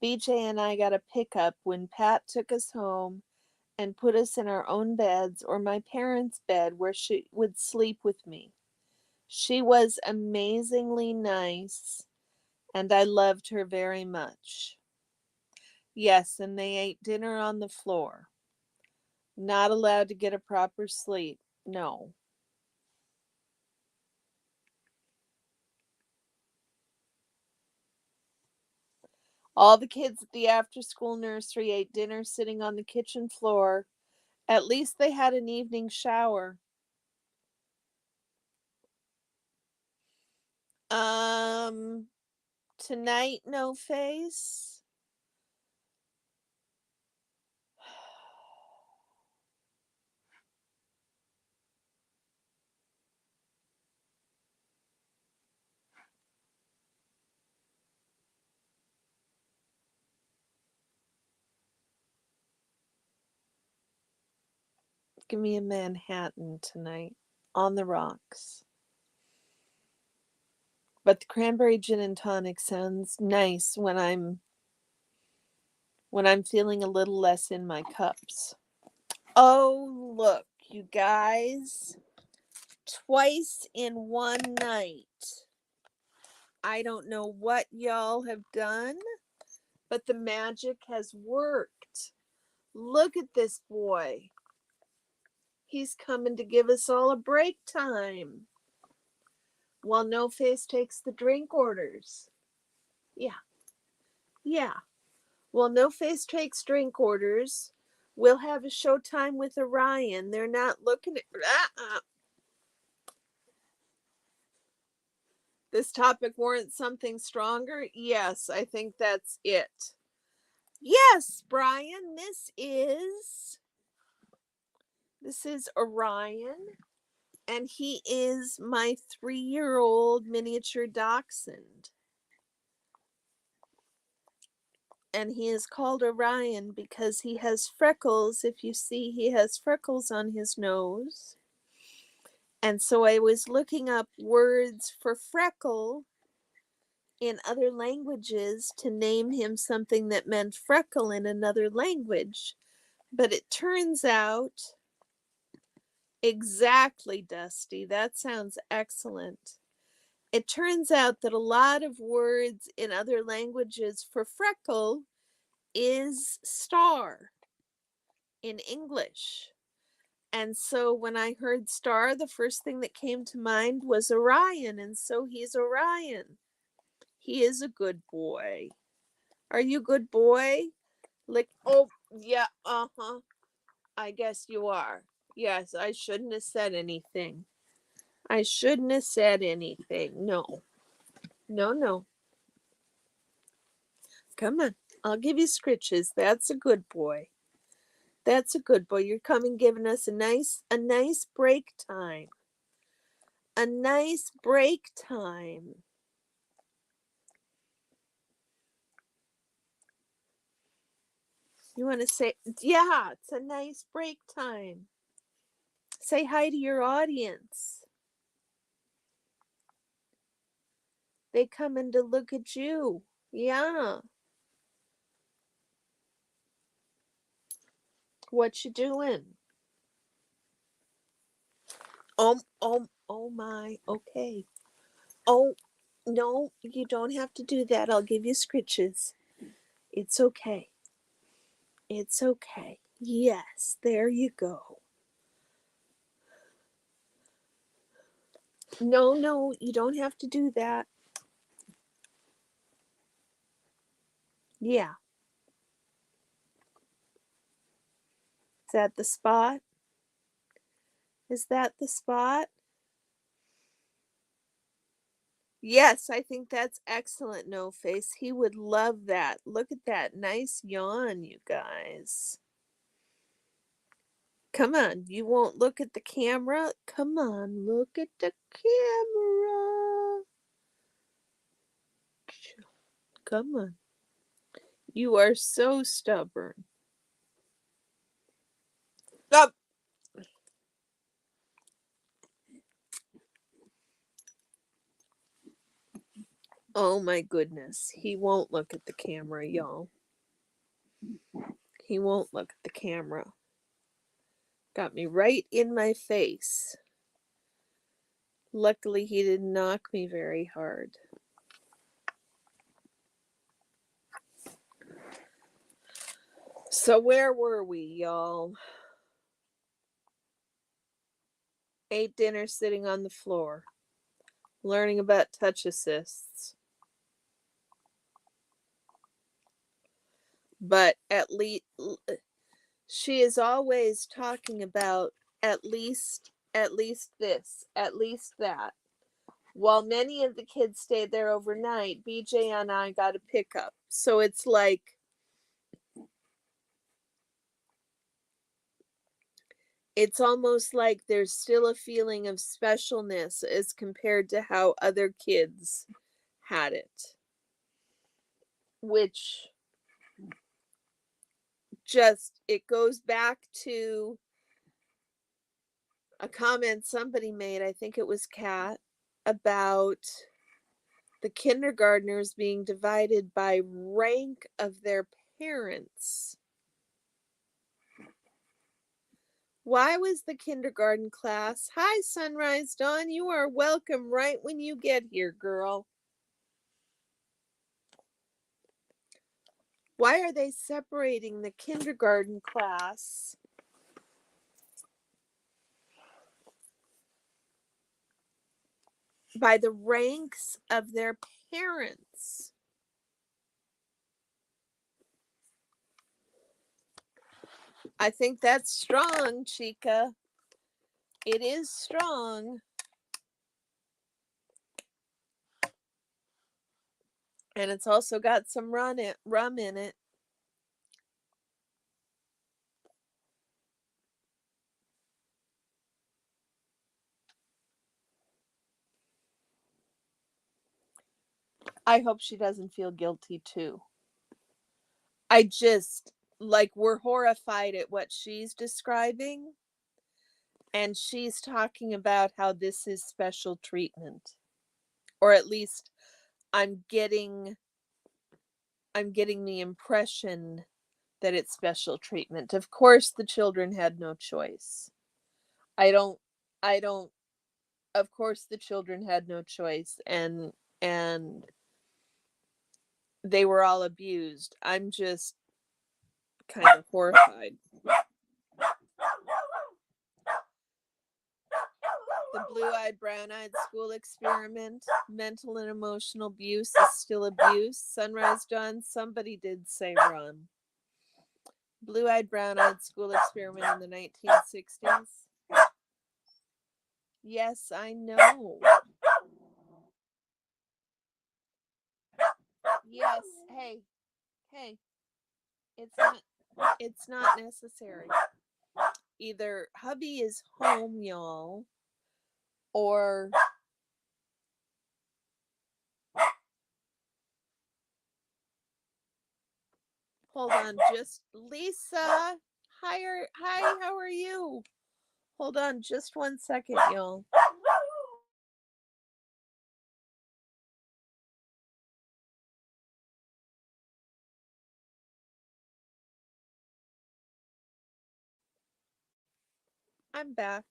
BJ and I got a pickup when Pat took us home and put us in our own beds or my parents' bed where she would sleep with me. She was amazingly nice, and I loved her very much. Yes, and they ate dinner on the floor. Not allowed to get a proper sleep. No. All the kids at the after school nursery ate dinner sitting on the kitchen floor. At least they had an evening shower. Um, Tonight, no face. Give me a Manhattan tonight on the rocks. But the cranberry gin and tonic sounds nice when I'm feeling a little less in my cups. Oh, look, you guys. Twice in one night. I don't know what y'all have done, but the magic has worked. Look at this boy. He's coming to give us all a break time while No Face takes the drink orders. Yeah, yeah. Well, No Face takes drink orders. We'll have a showtime with Orion. They're not looking at. This topic warrants something stronger? Yes, I think that's it. Yes, Brian, this is Orion, and he is my 3-year-old miniature dachshund. And he is called Orion because he has freckles. If you see, he has freckles on his nose. And so I was looking up words for freckle in other languages to name him something that meant freckle in another language. But it turns out, exactly, Dusty, that sounds excellent. It turns out that a lot of words in other languages for freckle is star in English. And so when I heard star, the first thing that came to mind was Orion. And so he's Orion. He is a good boy. Are you a good boy? Like, oh, yeah, uh-huh. I guess you are. Yes, I shouldn't have said anything. I shouldn't have said anything. No. No, no. Come on. I'll give you scritches. That's a good boy. That's a good boy. You're coming giving us a nice break time. A nice break time. You want to say, yeah, it's a nice break time. Say hi to your audience. They come in to look at you. Yeah. What you doing? Oh my. Okay. Oh, no, you don't have to do that. I'll give you scritches. It's okay. It's okay. Yes, there you go. No, you don't have to do that. Yeah. Is that the spot? Is that the spot? Yes, I think that's excellent, No Face. He would love that. Look at that nice yawn, you guys. Come on, you won't look at the camera? Come on, look at the camera. Come on. You are so stubborn. Up. Oh my goodness. He won't look at the camera, y'all. He won't look at the camera. Got me right in my face. Luckily, he didn't knock me very hard. So where were we, y'all? Ate dinner sitting on the floor, learning about touch assists. But at least she is always talking about at least this, at least that. While many of the kids stayed there overnight, BJ and I got a pickup. So it's like it's almost like there's still a feeling of specialness as compared to how other kids had it. Which just, it goes back to a comment somebody made, I think it was Kat, about the kindergartners being divided by rank of their parents. Why was the kindergarten class? Hi, Sunrise Dawn. You are welcome right when you get here, girl. Why are they separating the kindergarten class by the ranks of their parents? I think that's strong, Chica. It is strong. And it's also got some rum in it. I hope she doesn't feel guilty too. I just, like, we're horrified at what she's describing, and she's talking about how this is special treatment. Or at least I'm getting the impression that it's special treatment. Of course the children had no choice. I don't I don't of course the children had no choice, and they were all abused. I'm just kind of horrified. The blue-eyed, brown-eyed school experiment, mental and emotional abuse is still abuse. Sunrise Dawn, somebody did say Ron. Blue-eyed, brown-eyed school experiment in the 1960s. Yes, I know. Yes, hey, hey, it's not necessary. Either hubby is home, y'all, or hold on, just Lisa. Hi, how are you? Hold on just 1 second, y'all. I'm back.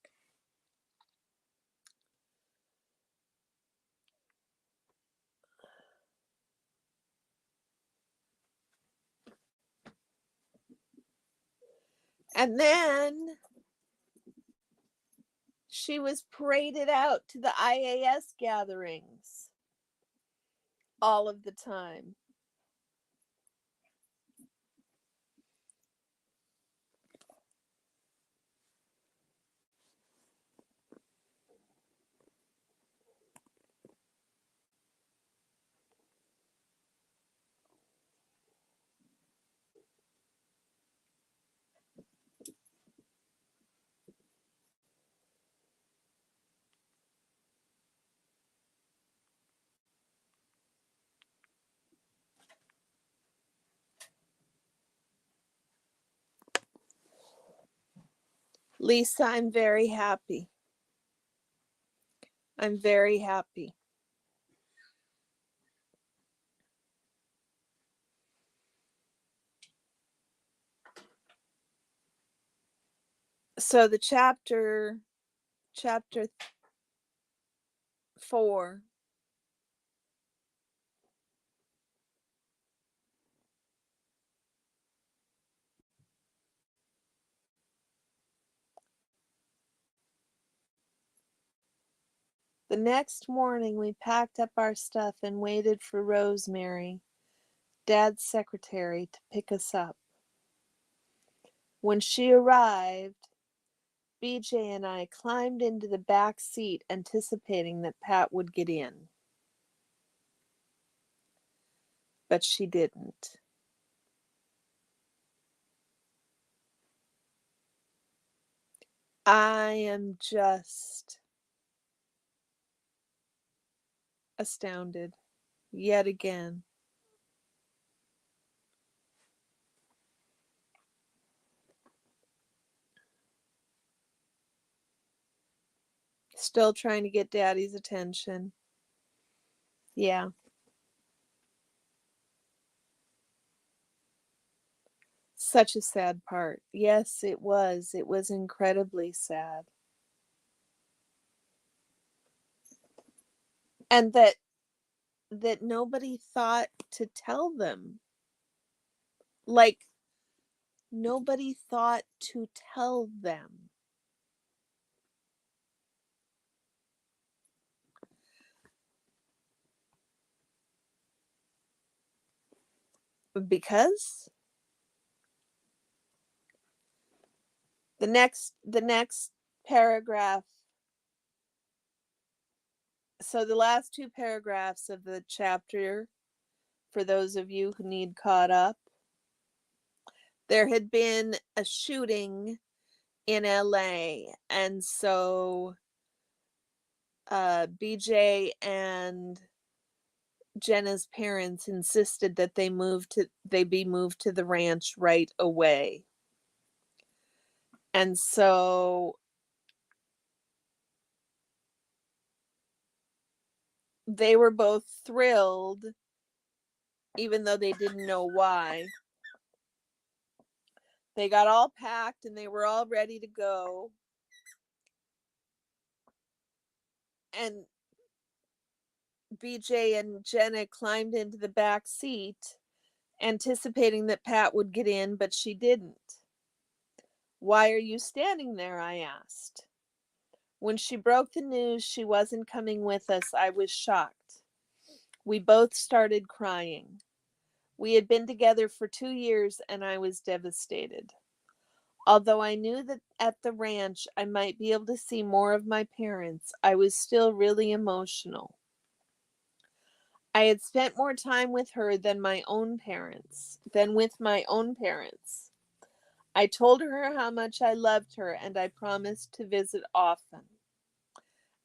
And then she was paraded out to the IAS gatherings all of the time. Lisa, I'm very happy. I'm very happy. So the chapter 4. The next morning we packed up our stuff and waited for Rosemary, Dad's secretary, to pick us up. When she arrived, BJ and I climbed into the back seat anticipating that Pat would get in. But she didn't. I am just astounded yet again. Still trying to get Daddy's attention. Yeah. Such a sad part. Yes, it was. It was incredibly sad. And that nobody thought to tell them. Like, nobody thought to tell them. Because the next paragraph, so the last two paragraphs of the chapter, for those of you who need caught up, there had been a shooting in LA, and so BJ and Jenna's parents insisted that they be moved to the ranch right away. And so they were both thrilled, even though they didn't know why. They got all packed and they were all ready to go. And BJ and Jenna climbed into the back seat, anticipating that Pat would get in, but she didn't. "Why are you standing there?" I asked. When she broke the news she wasn't coming with us, I was shocked. We both started crying. We had been together for 2 years and I was devastated. Although I knew that at the ranch I might be able to see more of my parents, I was still really emotional. I had spent more time with her than with my own parents. I told her how much I loved her and I promised to visit often.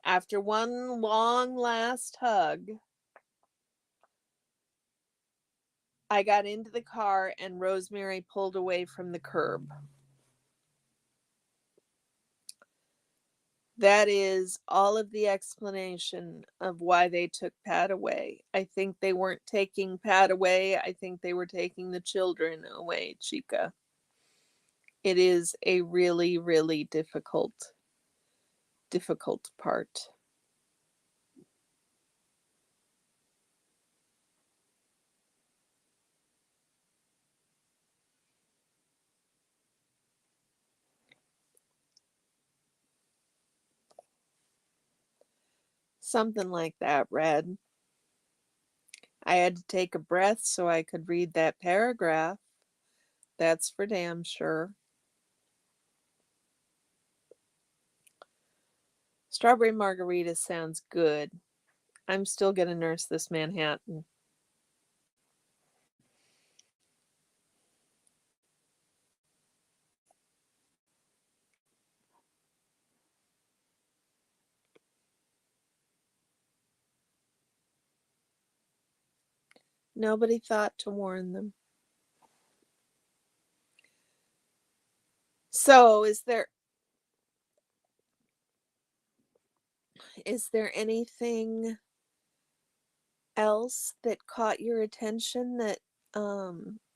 After one long last hug, I got into the car and Rosemary pulled away from the curb. That is all of the explanation of why they took Pat away. I think they weren't taking Pat away. I think they were taking the children away, Chica. It is a really, really difficult part. Something like that, Red. I had to take a breath so I could read that paragraph. That's for damn sure. Strawberry margarita sounds good. I'm still gonna nurse this Manhattan. Nobody thought to warn them. So, is there anything else that caught your attention that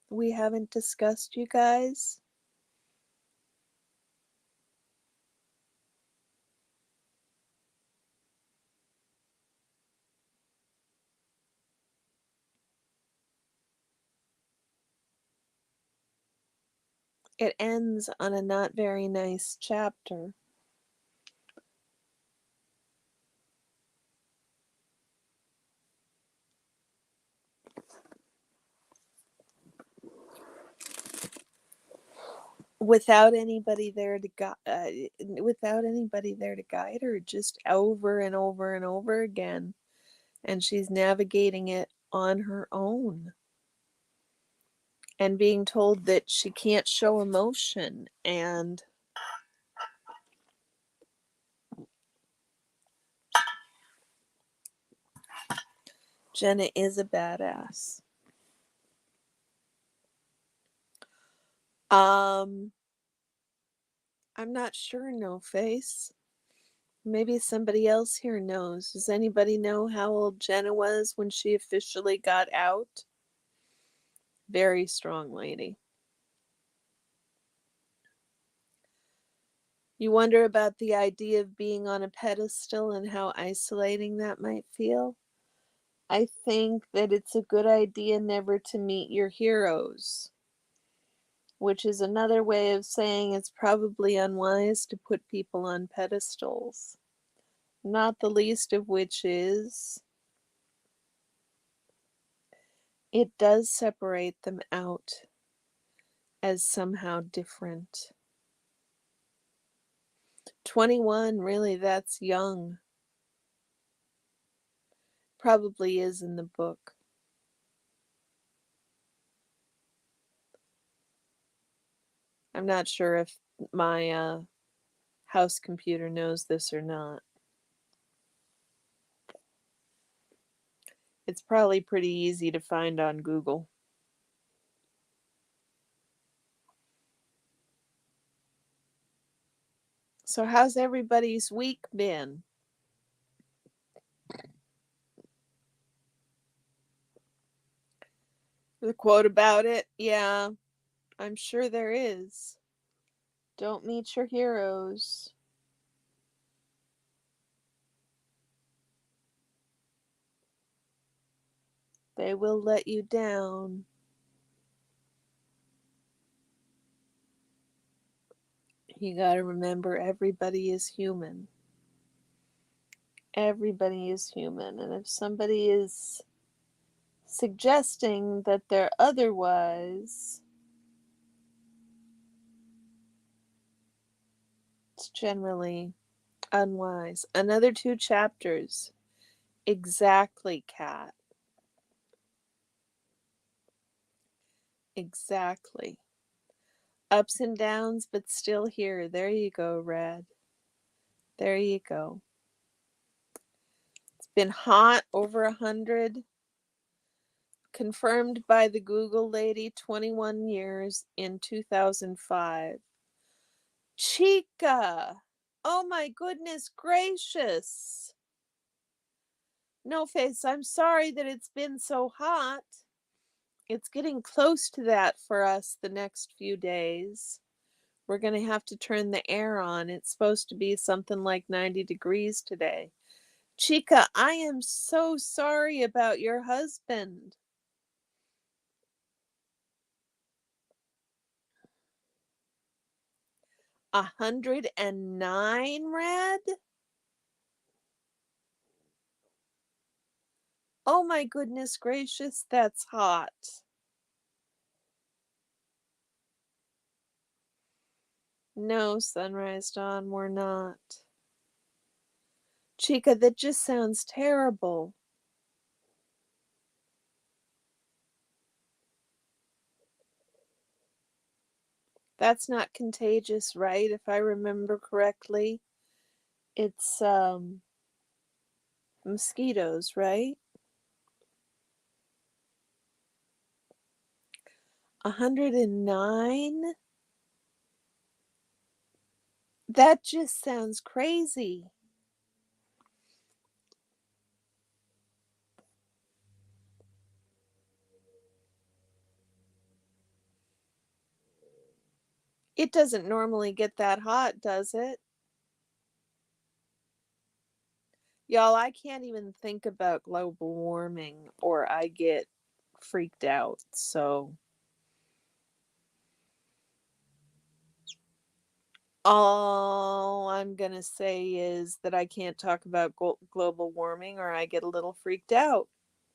we haven't discussed, you guys? It ends on a not very nice chapter. Without anybody there to guide her, just over and over and over again, and she's navigating it on her own and being told that she can't show emotion. And Jenna is a badass. I'm not sure, No Face. Maybe somebody else here knows. Does anybody know how old Jenna was when she officially got out? Very strong lady. You wonder about the idea of being on a pedestal and how isolating that might feel? I think that it's a good idea never to meet your heroes, which is another way of saying it's probably unwise to put people on pedestals. Not the least of which is it does separate them out as somehow different. 21, really, that's young. Probably is in the book. I'm not sure if my house computer knows this or not. It's probably pretty easy to find on Google. So how's everybody's week been? The quote about it? Yeah, I'm sure there is. Don't meet your heroes. They will let you down. You gotta remember, everybody is human. Everybody is human. And if somebody is suggesting that they're otherwise, it's generally unwise. Another 2 chapters. Exactly, Kat. Exactly. Ups and downs, but still here. There you go, Red. There you go. It's been hot, over 100. Confirmed by the Google lady, 21 years in 2005. Chica! Oh my goodness gracious! No face, I'm sorry that it's been so hot. It's getting close to that for us the next few days. We're going to have to turn the air on. It's supposed to be something like 90 degrees today. Chica, I am so sorry about your husband. 109, Red? Oh my goodness gracious, that's hot. No, Sunrise Dawn, we're not. Chica, that just sounds terrible. That's not contagious, right? If I remember correctly. It's mosquitoes, right? 109? That just sounds crazy. It doesn't normally get that hot, does it? Y'all, I can't even think about global warming or I get freaked out. So all I'm going to say is that I can't talk about global warming or I get a little freaked out,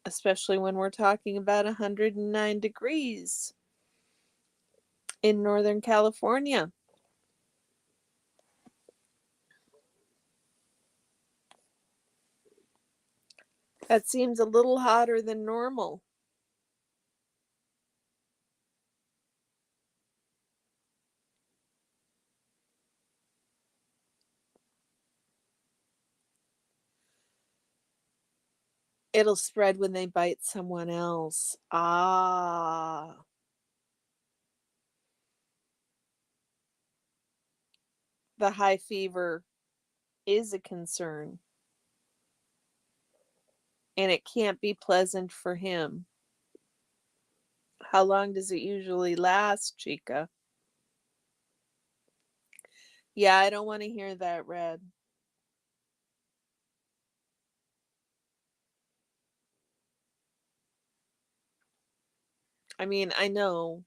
especially when we're talking about 109 degrees in Northern California. That seems a little hotter than normal. It'll spread when they bite someone else. Ah. The high fever is a concern. And it can't be pleasant for him. How long does it usually last, Chica? Yeah, I don't want to hear that, Red. I mean, I know,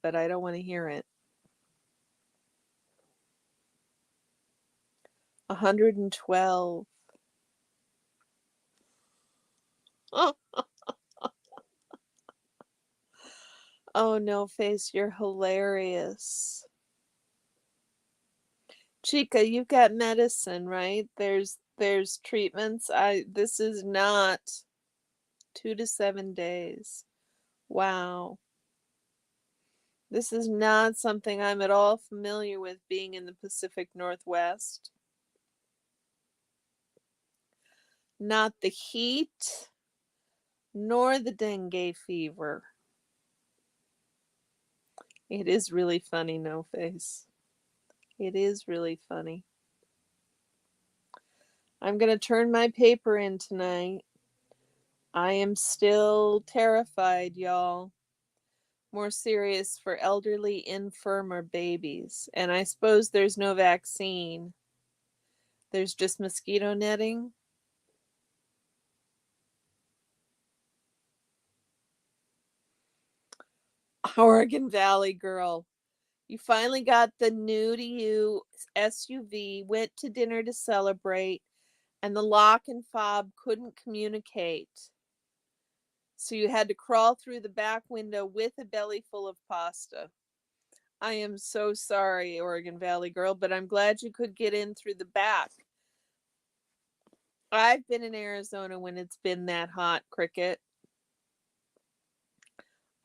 but I don't want to hear it. 112. Oh, oh no, Face, you're hilarious. Chica, you've got medicine, right? There's treatments. This is not 2 to 7 days. Wow. This is not something I'm at all familiar with being in the Pacific Northwest. Not the heat. nor the dengue fever. It is really funny, No Face. It is really funny. I'm going to turn my paper in tonight. I am still terrified, y'all. More serious for elderly, infirm, or babies. And I suppose there's no vaccine. There's just mosquito netting. Oregon Valley girl. You finally got the new to you SUV, went to dinner to celebrate, and the lock and fob couldn't communicate. So you had to crawl through the back window with a belly full of pasta. I am so sorry, Oregon Valley girl, but I'm glad you could get in through the back. I've been in Arizona when it's been that hot, Cricket.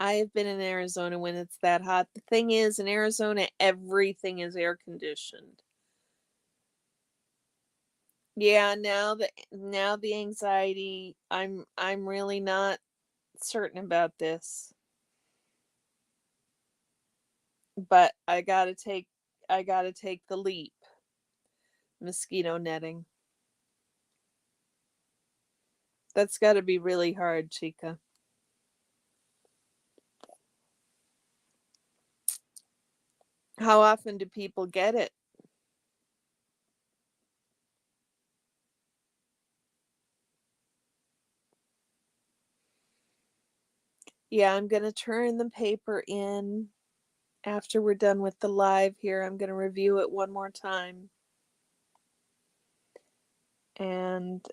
I have been in Arizona when it's that hot. The thing is, in Arizona, everything is air conditioned. Yeah, now the anxiety, I'm really not certain about this. But I got to take the leap. Mosquito netting. That's got to be really hard, Chica. How often do people get it? Yeah, I'm going to turn the paper in after we're done with the live here. I'm going to review it one more time and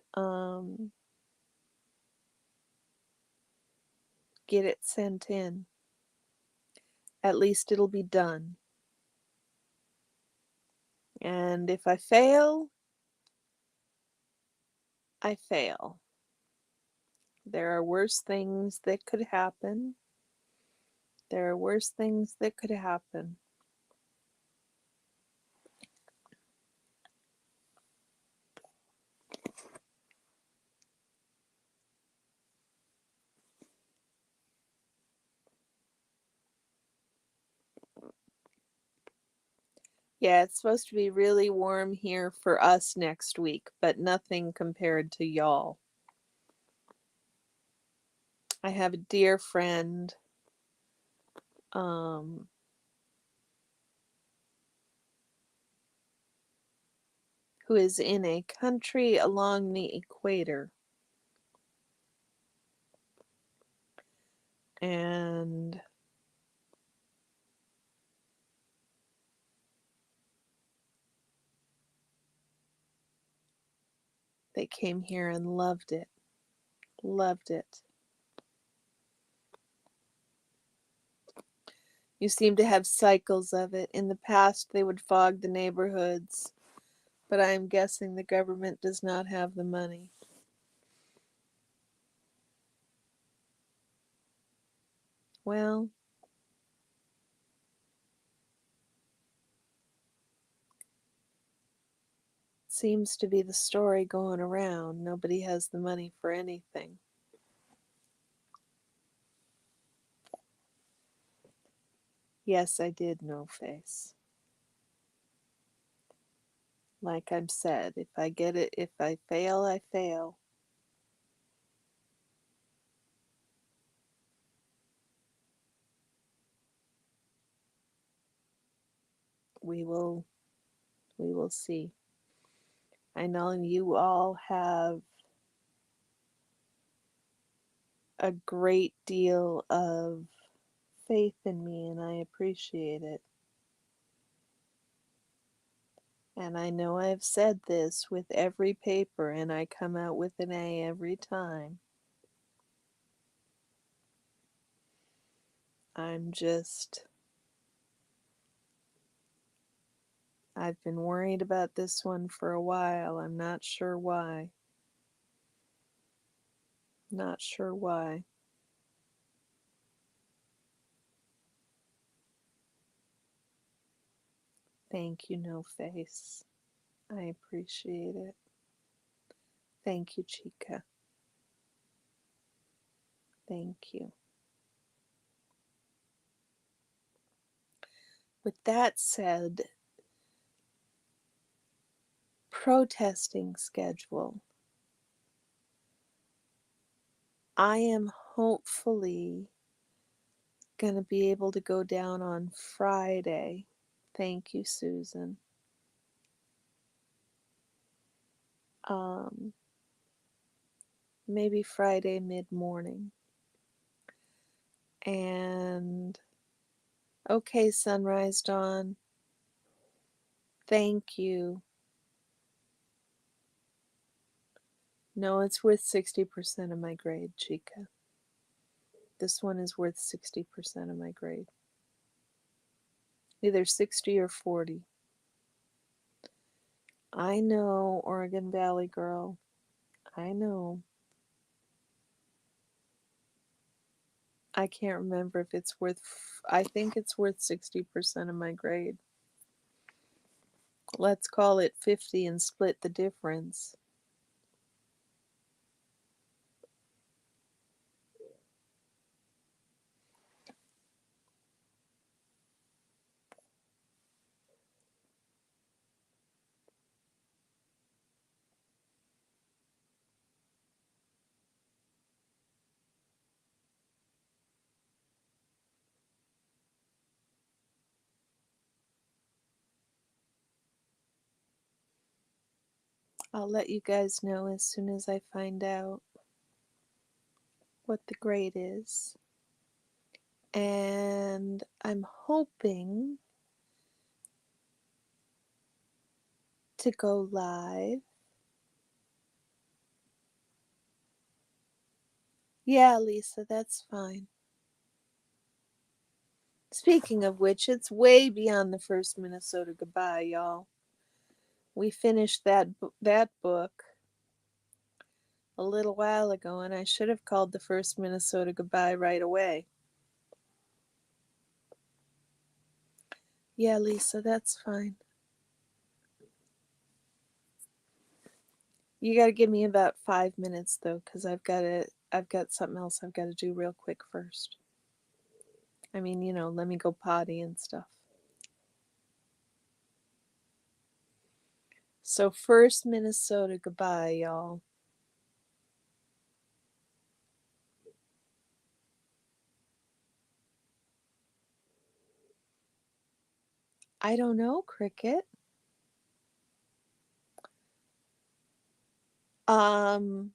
get it sent in. At least it'll be done. And if I fail, I fail. There are worse things that could happen. There are worse things that could happen. Yeah, it's supposed to be really warm here for us next week, but nothing compared to y'all. I have a dear friend um who is in a country along the equator, and they came here and loved it. Loved it. You seem to have cycles of it. In the past, they would fog the neighborhoods, but I am guessing the government does not have the money. Well, seems to be the story going around. Nobody has the money for anything. Yes, I did, No Face. Like I've said, if I get it, if I fail, I fail. We will we will see. I know you all have a great deal of faith in me, and I appreciate it. And I know I've said this with every paper, and I come out with an A every time. I'm just, I've been worried about this one for a while. I'm not sure why. Not sure why. Thank you, No Face. I appreciate it. Thank you, Chica. Thank you. With that said, protesting schedule. I am hopefully going to be able to go down on Friday. Thank you, Susan. Maybe Friday mid-morning. And okay, Sunrise Dawn. Thank you. No, it's worth 60% of my grade, Chica. This one is worth 60% of my grade. Either 60 or 40. I know, Oregon Valley girl. I know. I can't remember if it's worth, I think it's worth 60% of my grade. Let's call it 50 and split the difference. I'll let you guys know as soon as I find out what the grade is. And I'm hoping to go live. Yeah, Lisa, that's fine. Speaking of which, it's way beyond the first Minnesota goodbye, y'all. We finished that book a little while ago, and I should have called the first Minnesota goodbye right away. Yeah, Lisa, that's fine. You got to give me about 5 minutes though, because I've got something else I've got to do real quick first. I mean, let me go potty and stuff. So first Minnesota goodbye, y'all. I don't know, Cricket. The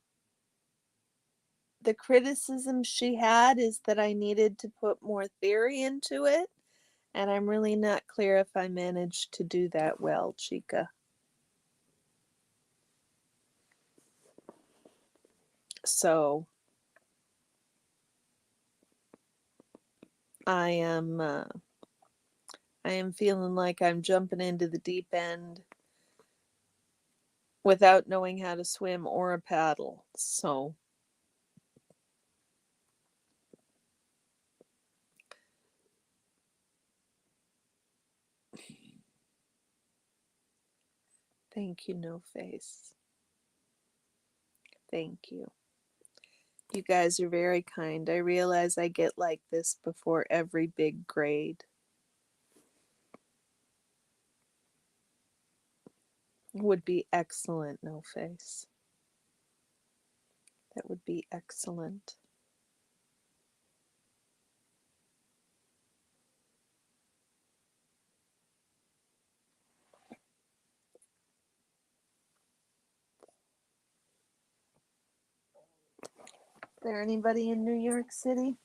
criticism she had is that I needed to put more theory into it, and I'm really not clear if I managed to do that well, Chica. So I am feeling like I'm jumping into the deep end without knowing how to swim or a paddle. So thank you, No Face. Thank you. You guys are very kind. I realize I get like this before every big grade. Would be excellent, No Face. That would be excellent. Is there anybody in New York City?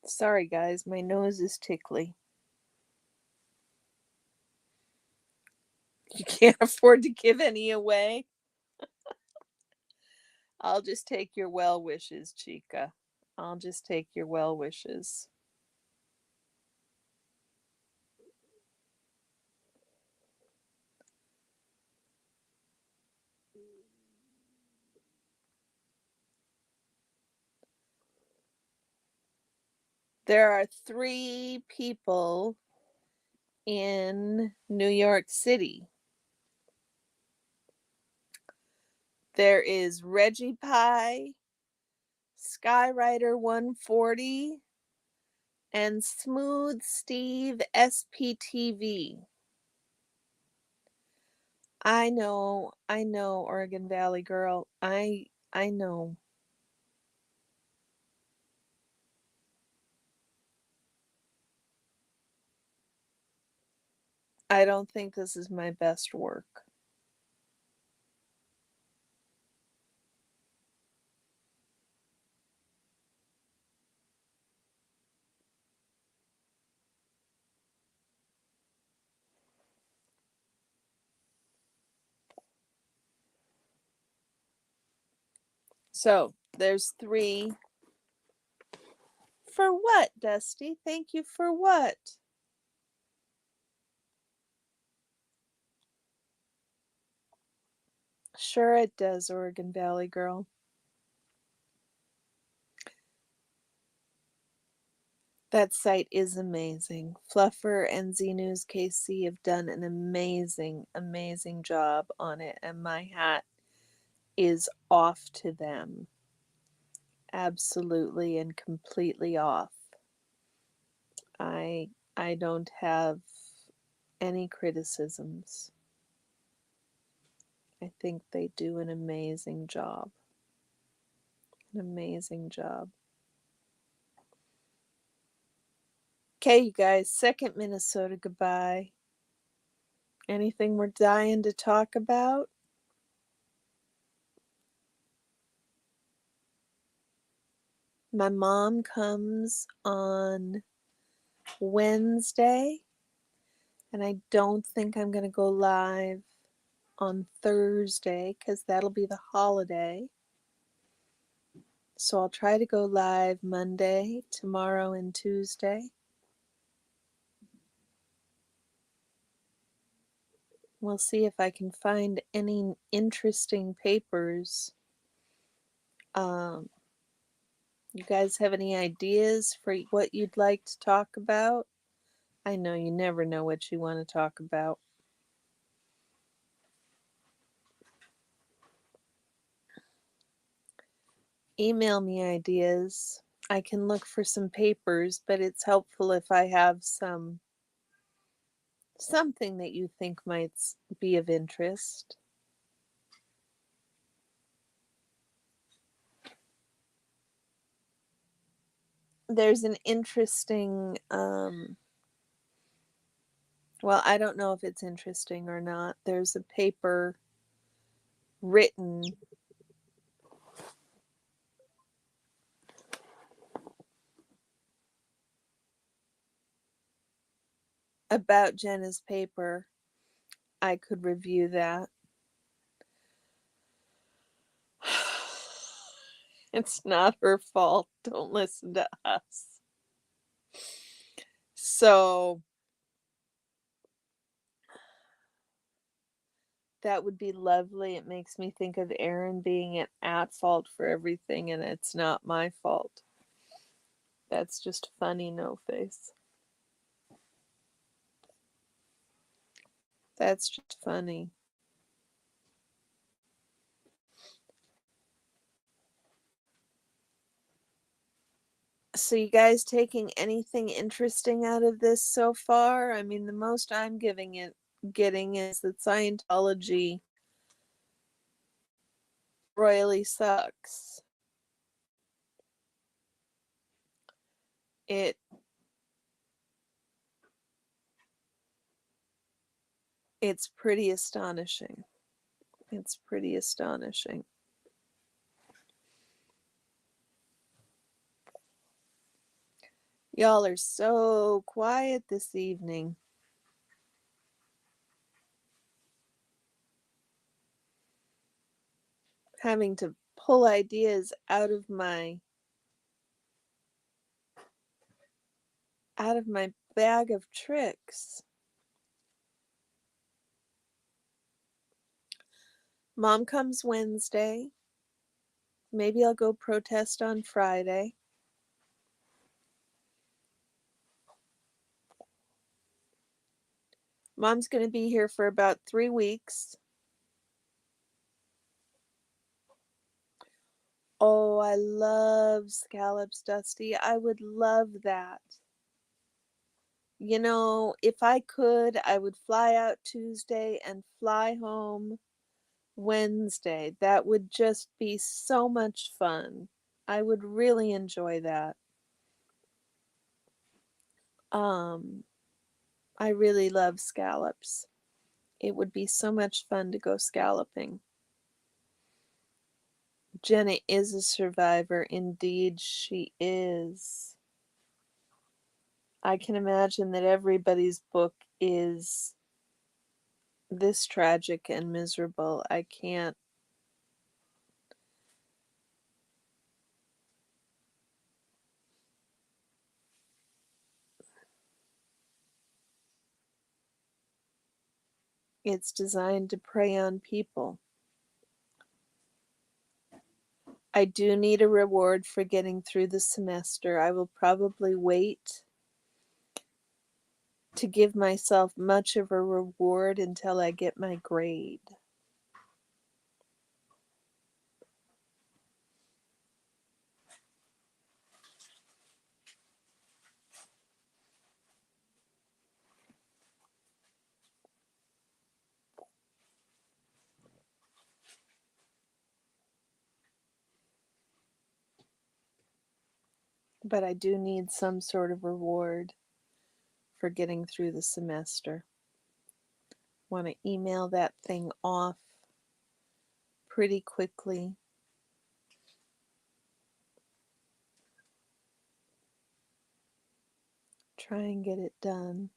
Sorry, guys, my nose is tickly. You can't afford to give any away? I'll just take your well wishes, Chica. I'll just take your well wishes. There are 3 people in New York City. There is Reggie Pie, Skyrider 140, and Smooth Steve SPTV. I know, Oregon Valley girl. I know. I don't think this is my best work. So, there's 3. For what, Dusty? Thank you for what? Sure it does, Oregon Valley girl. That site is amazing. Fluffer and Z News KC have done an amazing, amazing job on it, and my hat is off to them. Absolutely and completely off. I don't have any criticisms. I think they do an amazing job. An amazing job. Okay, you guys, second Minnesota goodbye. Anything we're dying to talk about? My mom comes on Wednesday, and I don't think I'm going to go live on Thursday because that'll be the holiday. So I'll try to go live Monday, tomorrow, and Tuesday. We'll see if I can find any interesting papers. You guys have any ideas for what you'd like to talk about? I know you never know what you want to talk about. Email me ideas. I can look for some papers, but it's helpful if I have something that you think might be of interest. There's an interesting, well, I don't know if it's interesting or not. There's a paper written about Jenna's paper. I could review that. It's not her fault. Don't listen to us. So that would be lovely. It makes me think of Aaron being at fault for everything, and it's not my fault. That's just funny, no face. That's just funny. So you guys taking anything interesting out of this so far? I mean, the most I'm getting is that Scientology royally sucks. It's pretty astonishing. It's pretty astonishing. Y'all are so quiet this evening. Having to pull ideas out of my bag of tricks. Mom comes Wednesday. Maybe I'll go protest on Friday. Mom's going to be here for about 3 weeks. Oh, I love scallops, Dusty. I would love that. You know, if I could, I would fly out Tuesday and fly home Wednesday. That would just be so much fun. I would really enjoy that. I really love scallops. It would be so much fun to go scalloping. Jenna is a survivor. Indeed, she is. I can imagine that everybody's book is this tragic and miserable. I can't. It's designed to prey on people. I do need a reward for getting through the semester. I will probably wait to give myself much of a reward until I get my grade. But I do need some sort of reward for getting through the semester. Want to email that thing off pretty quickly. Try and get it done.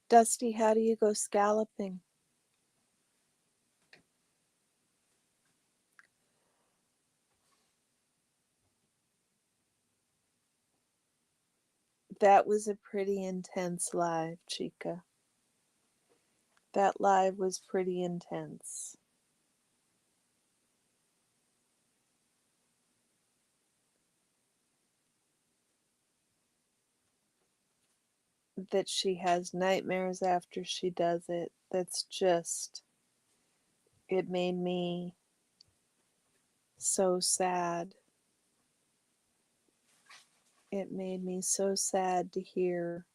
Dusty, how do you go scalloping? That was a pretty intense live, Chica. That live was pretty intense. That she has nightmares after she does it. That's just, it made me so sad. It made me so sad to hear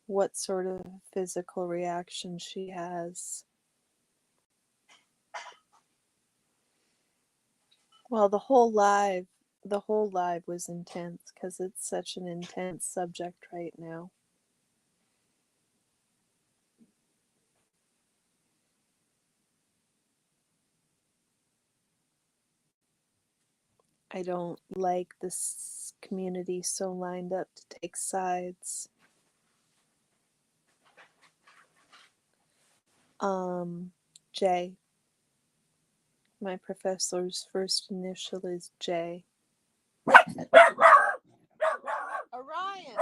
what sort of physical reaction she has. Well, the whole live was intense because it's such an intense subject right now. I don't like this community so lined up to take sides. J. My professor's first initial is J. Orion!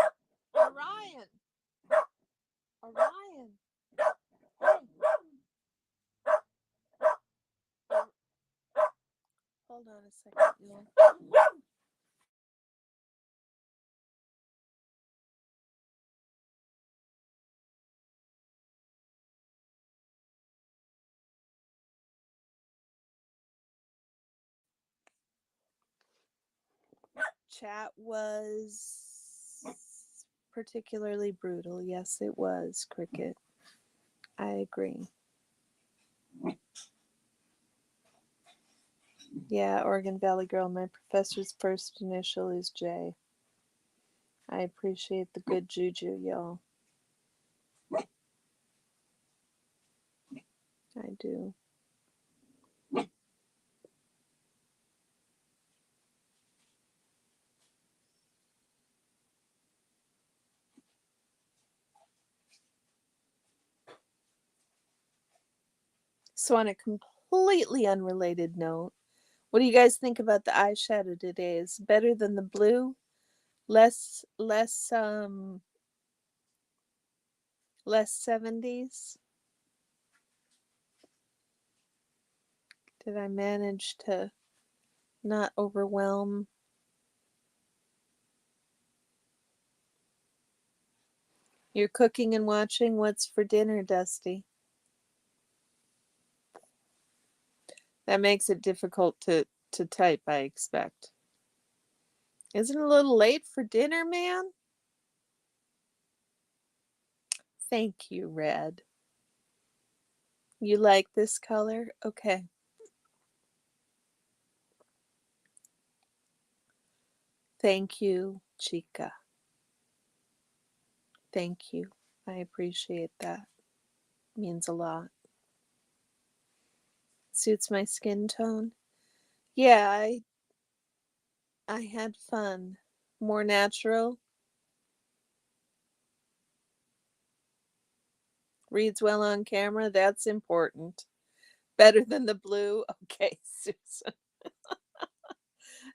Orion! Orion! Hold on a second, y'all. Chat was particularly brutal. Yes, it was, Cricket. I agree. Yeah, Oregon Valley Girl, my professor's first initial is J. I appreciate the good juju, y'all. I do. So, on a completely unrelated note, what do you guys think about the eyeshadow today? Is it better than the blue? Less 70s? Did I manage to not overwhelm. You're cooking and watching. What's for dinner, Dusty? That makes it difficult to type, I expect. Isn't it a little late for dinner, man? Thank you, Red. You like this color? Okay. Thank you, Chica. Thank you. I appreciate that. Means a lot. Suits my skin tone. Yeah, I had fun. More natural. Reads well on camera. That's important. Better than the blue. Okay, Susan.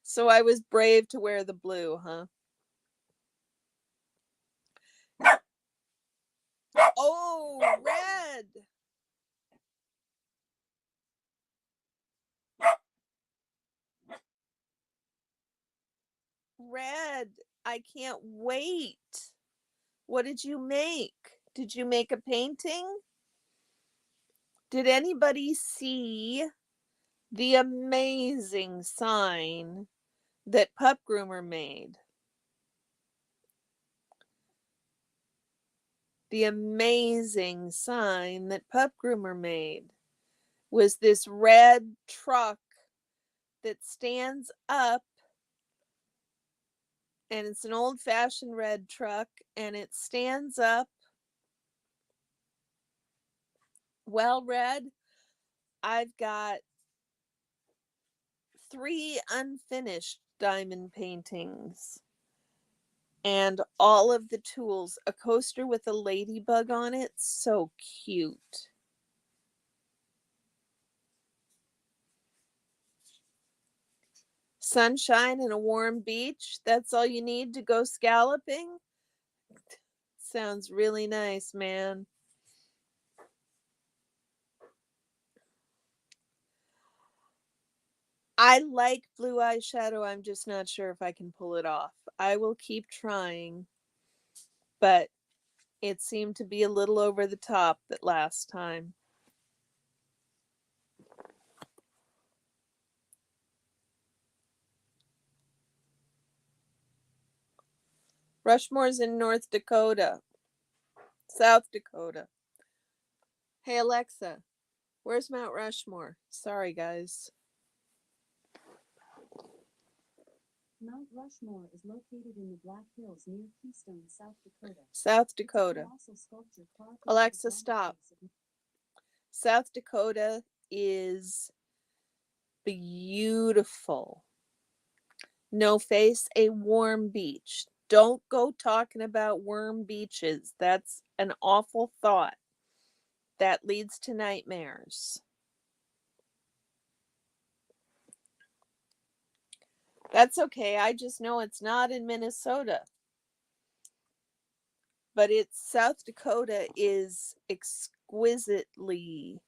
So I was brave to wear the blue, huh? Oh, red. Red. I can't wait. What did you make? Did you make a painting? Did anybody see the amazing sign that Pup Groomer made? The amazing sign that Pup Groomer made was this red truck that stands up, and it's an old-fashioned red truck, and it stands up well red. I've got 3 unfinished diamond paintings and all of the tools. A coaster with a ladybug on it, so cute. Sunshine and a warm beach, that's all you need to go scalloping? Sounds really nice, man. I like blue eyeshadow. I'm just not sure if I can pull it off. I will keep trying, but it seemed to be a little over the top that last time. Rushmore's in North Dakota. South Dakota. Hey, Alexa, where's Mount Rushmore? Sorry, guys. Mount Rushmore is located in the Black Hills near Keystone, South Dakota. South Dakota. Alexa, stop. South Dakota is beautiful. No face, a warm beach. Don't go talking about warm beaches. That's an awful thought. That leads to nightmares. That's okay. I just know it's not in Minnesota. But it's South Dakota is exquisitely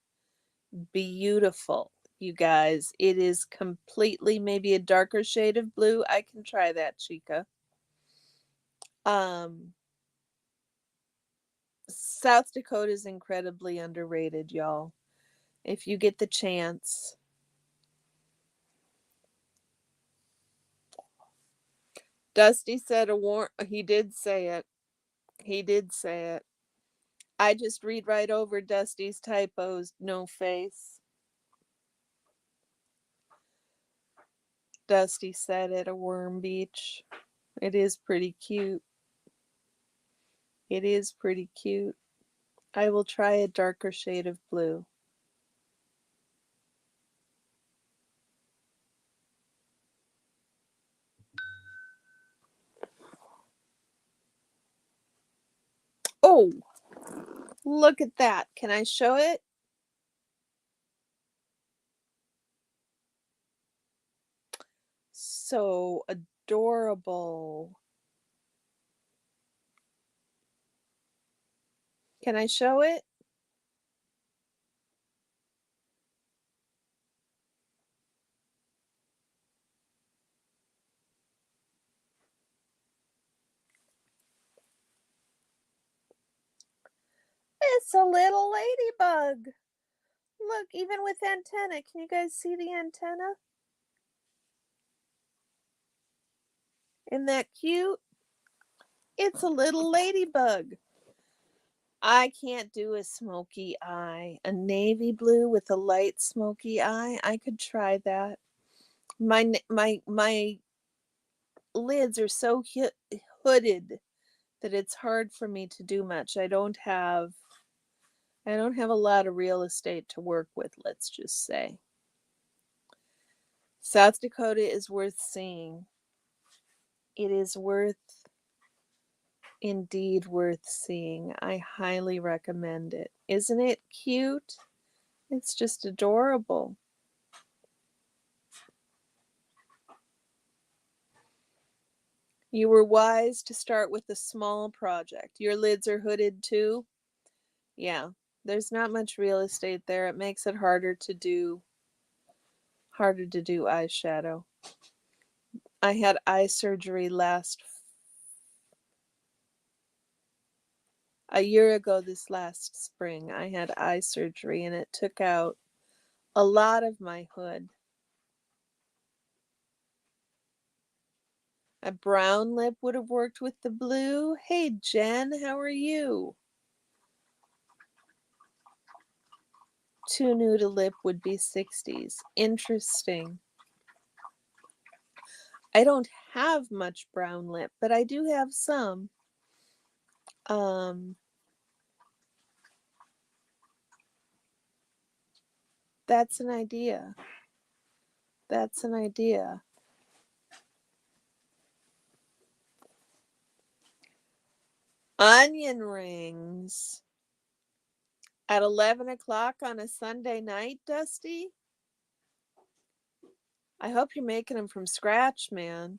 beautiful, you guys. It is completely maybe a darker shade of blue. I can try that, Chica. South Dakota is incredibly underrated, y'all. If you get the chance. Dusty said a warm. He did say it. He did say it. I just read right over Dusty's typos. No face. Dusty said it. A worm beach. It is pretty cute. It is pretty cute. I will try a darker shade of blue. Oh, look at that. Can I show it? So adorable. Can I show it? It's a little ladybug. Look, even with antenna. Can you guys see the antenna? Isn't that cute? It's a little ladybug. I can't do a smoky eye. A navy blue with a light smoky eye. I could try that. My lids are so hooded that it's hard for me to do much. I don't have a lot of real estate to work with, let's just say. South Dakota is worth seeing. It is indeed worth seeing. I highly recommend it. Isn't it cute? It's just adorable. You were wise to start with a small project. Your lids are hooded too? Yeah. There's not much real estate there. It makes it harder to do eyeshadow. I had eye surgery a year ago this last spring. I had eye surgery and it took out a lot of my hood. A brown lip would have worked with the blue. Hey, Jen, how are you? Too nude a lip would be 60s. Interesting. I don't have much brown lip, but I do have some. That's an idea. That's an idea. Onion rings at 11 o'clock on a Sunday night, Dusty? I hope you're making them from scratch, man.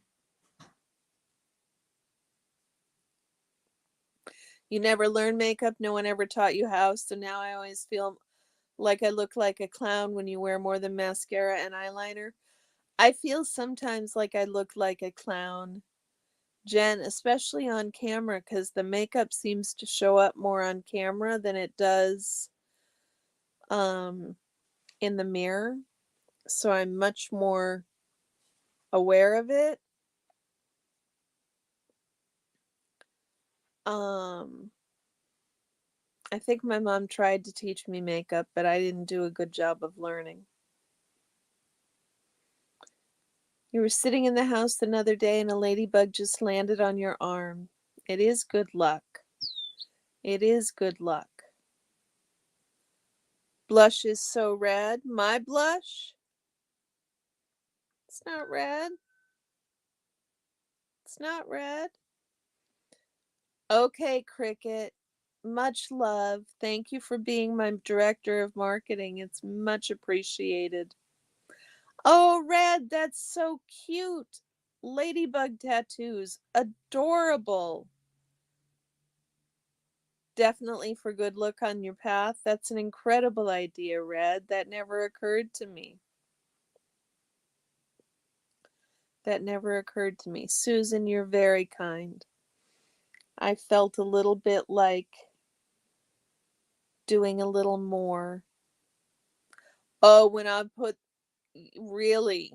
You never learned makeup, no one ever taught you how, so now I always feel like I look like a clown when you wear more than mascara and eyeliner. I feel sometimes like I look like a clown, Jen, especially on camera, because the makeup seems to show up more on camera than it does in the mirror. So I'm much more aware of it. I think my mom tried to teach me makeup, but I didn't do a good job of learning. You were sitting in the house another day and a ladybug just landed on your arm. It is good luck. It is good luck. Blush is so red. My blush? It's not red. It's not red. Okay, Cricket. Much love. Thank you for being my director of marketing. It's much appreciated. Oh, Red, that's so cute. Ladybug tattoos. Adorable. Definitely for good luck on your path. That's an incredible idea, Red. That never occurred to me. That never occurred to me. Susan, you're very kind. I felt a little bit like doing a little more. Oh, when I put really,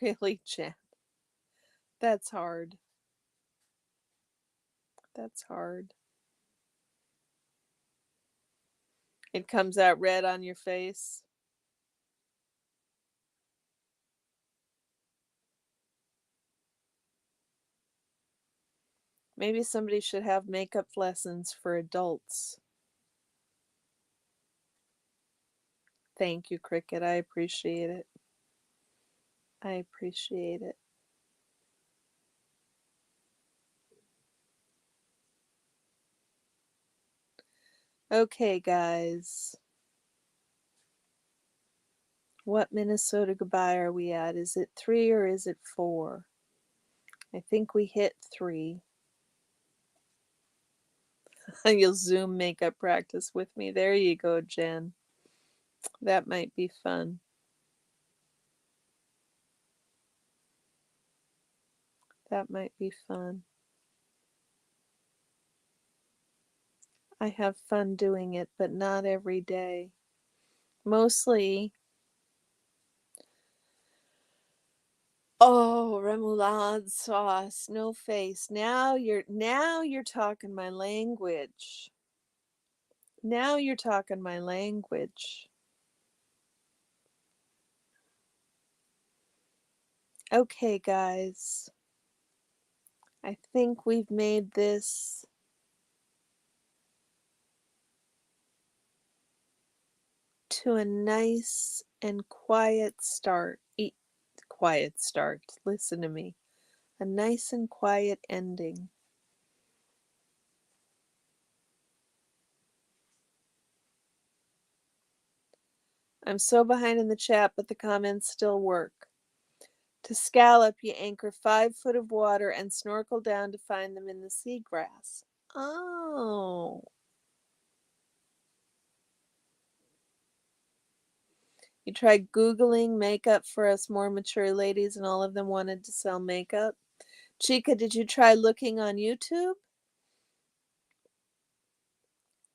really, Jen. That's hard. That's hard. It comes out red on your face. Maybe somebody should have makeup lessons for adults. Thank you, Cricket. I appreciate it. I appreciate it. Okay, guys. What Minnesota goodbye are we at? Is it 3 or is it 4? I think we hit 3. You'll Zoom makeup practice with me. There you go, Jen. That might be fun. That might be fun. I have fun doing it, but not every day. Mostly, oh, remoulade sauce, no face. Now you're talking my language. Now you're talking my language. Okay, guys. I think we've made this to a nice and quiet start. Quiet start. Listen to me. A nice and quiet ending. I'm so behind in the chat, but the comments still work. To scallop, you anchor 5 foot of water and snorkel down to find them in the seagrass. Oh. You tried Googling makeup for us more mature ladies, and all of them wanted to sell makeup. Chica, did you try looking on YouTube?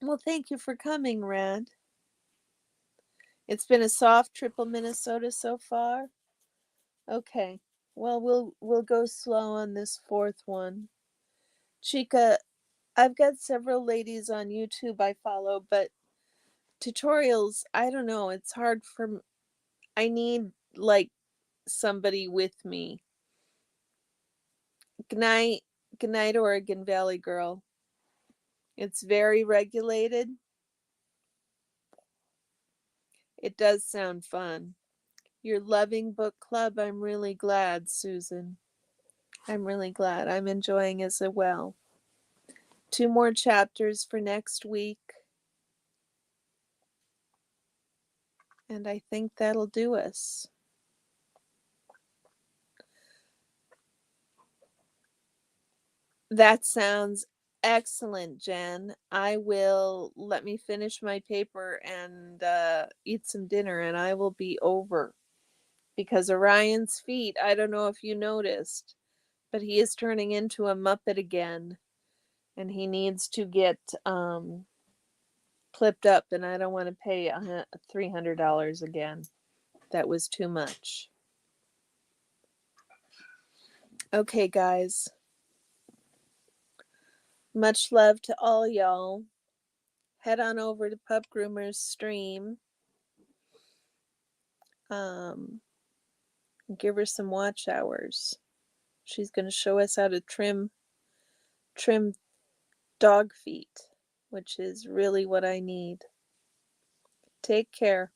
Well, thank you for coming, Rad. It's been a soft triple Minnesota so far. Okay. Well, we'll go slow on this fourth one. Chica, I've got several ladies on YouTube I follow, but tutorials, I don't know, it's hard for I need like somebody with me. Good night, Oregon Valley girl. It's very regulated. It does sound fun. You're loving book club. I'm really glad, Susan. I'm really glad. I'm enjoying as well. 2 more chapters for next week. And I think that'll do us. That sounds excellent, Jen. I will let me finish my paper and eat some dinner, and I will be over. Because Orion's feet, I don't know if you noticed, but he is turning into a Muppet again. And he needs to get clipped up, and I don't want to pay $300 again. That was too much. Okay, guys. Much love to all y'all. Head on over to Pup Groomer's stream. Give her some watch hours. She's going to show us how to trim dog feet, which is really what I need. Take care.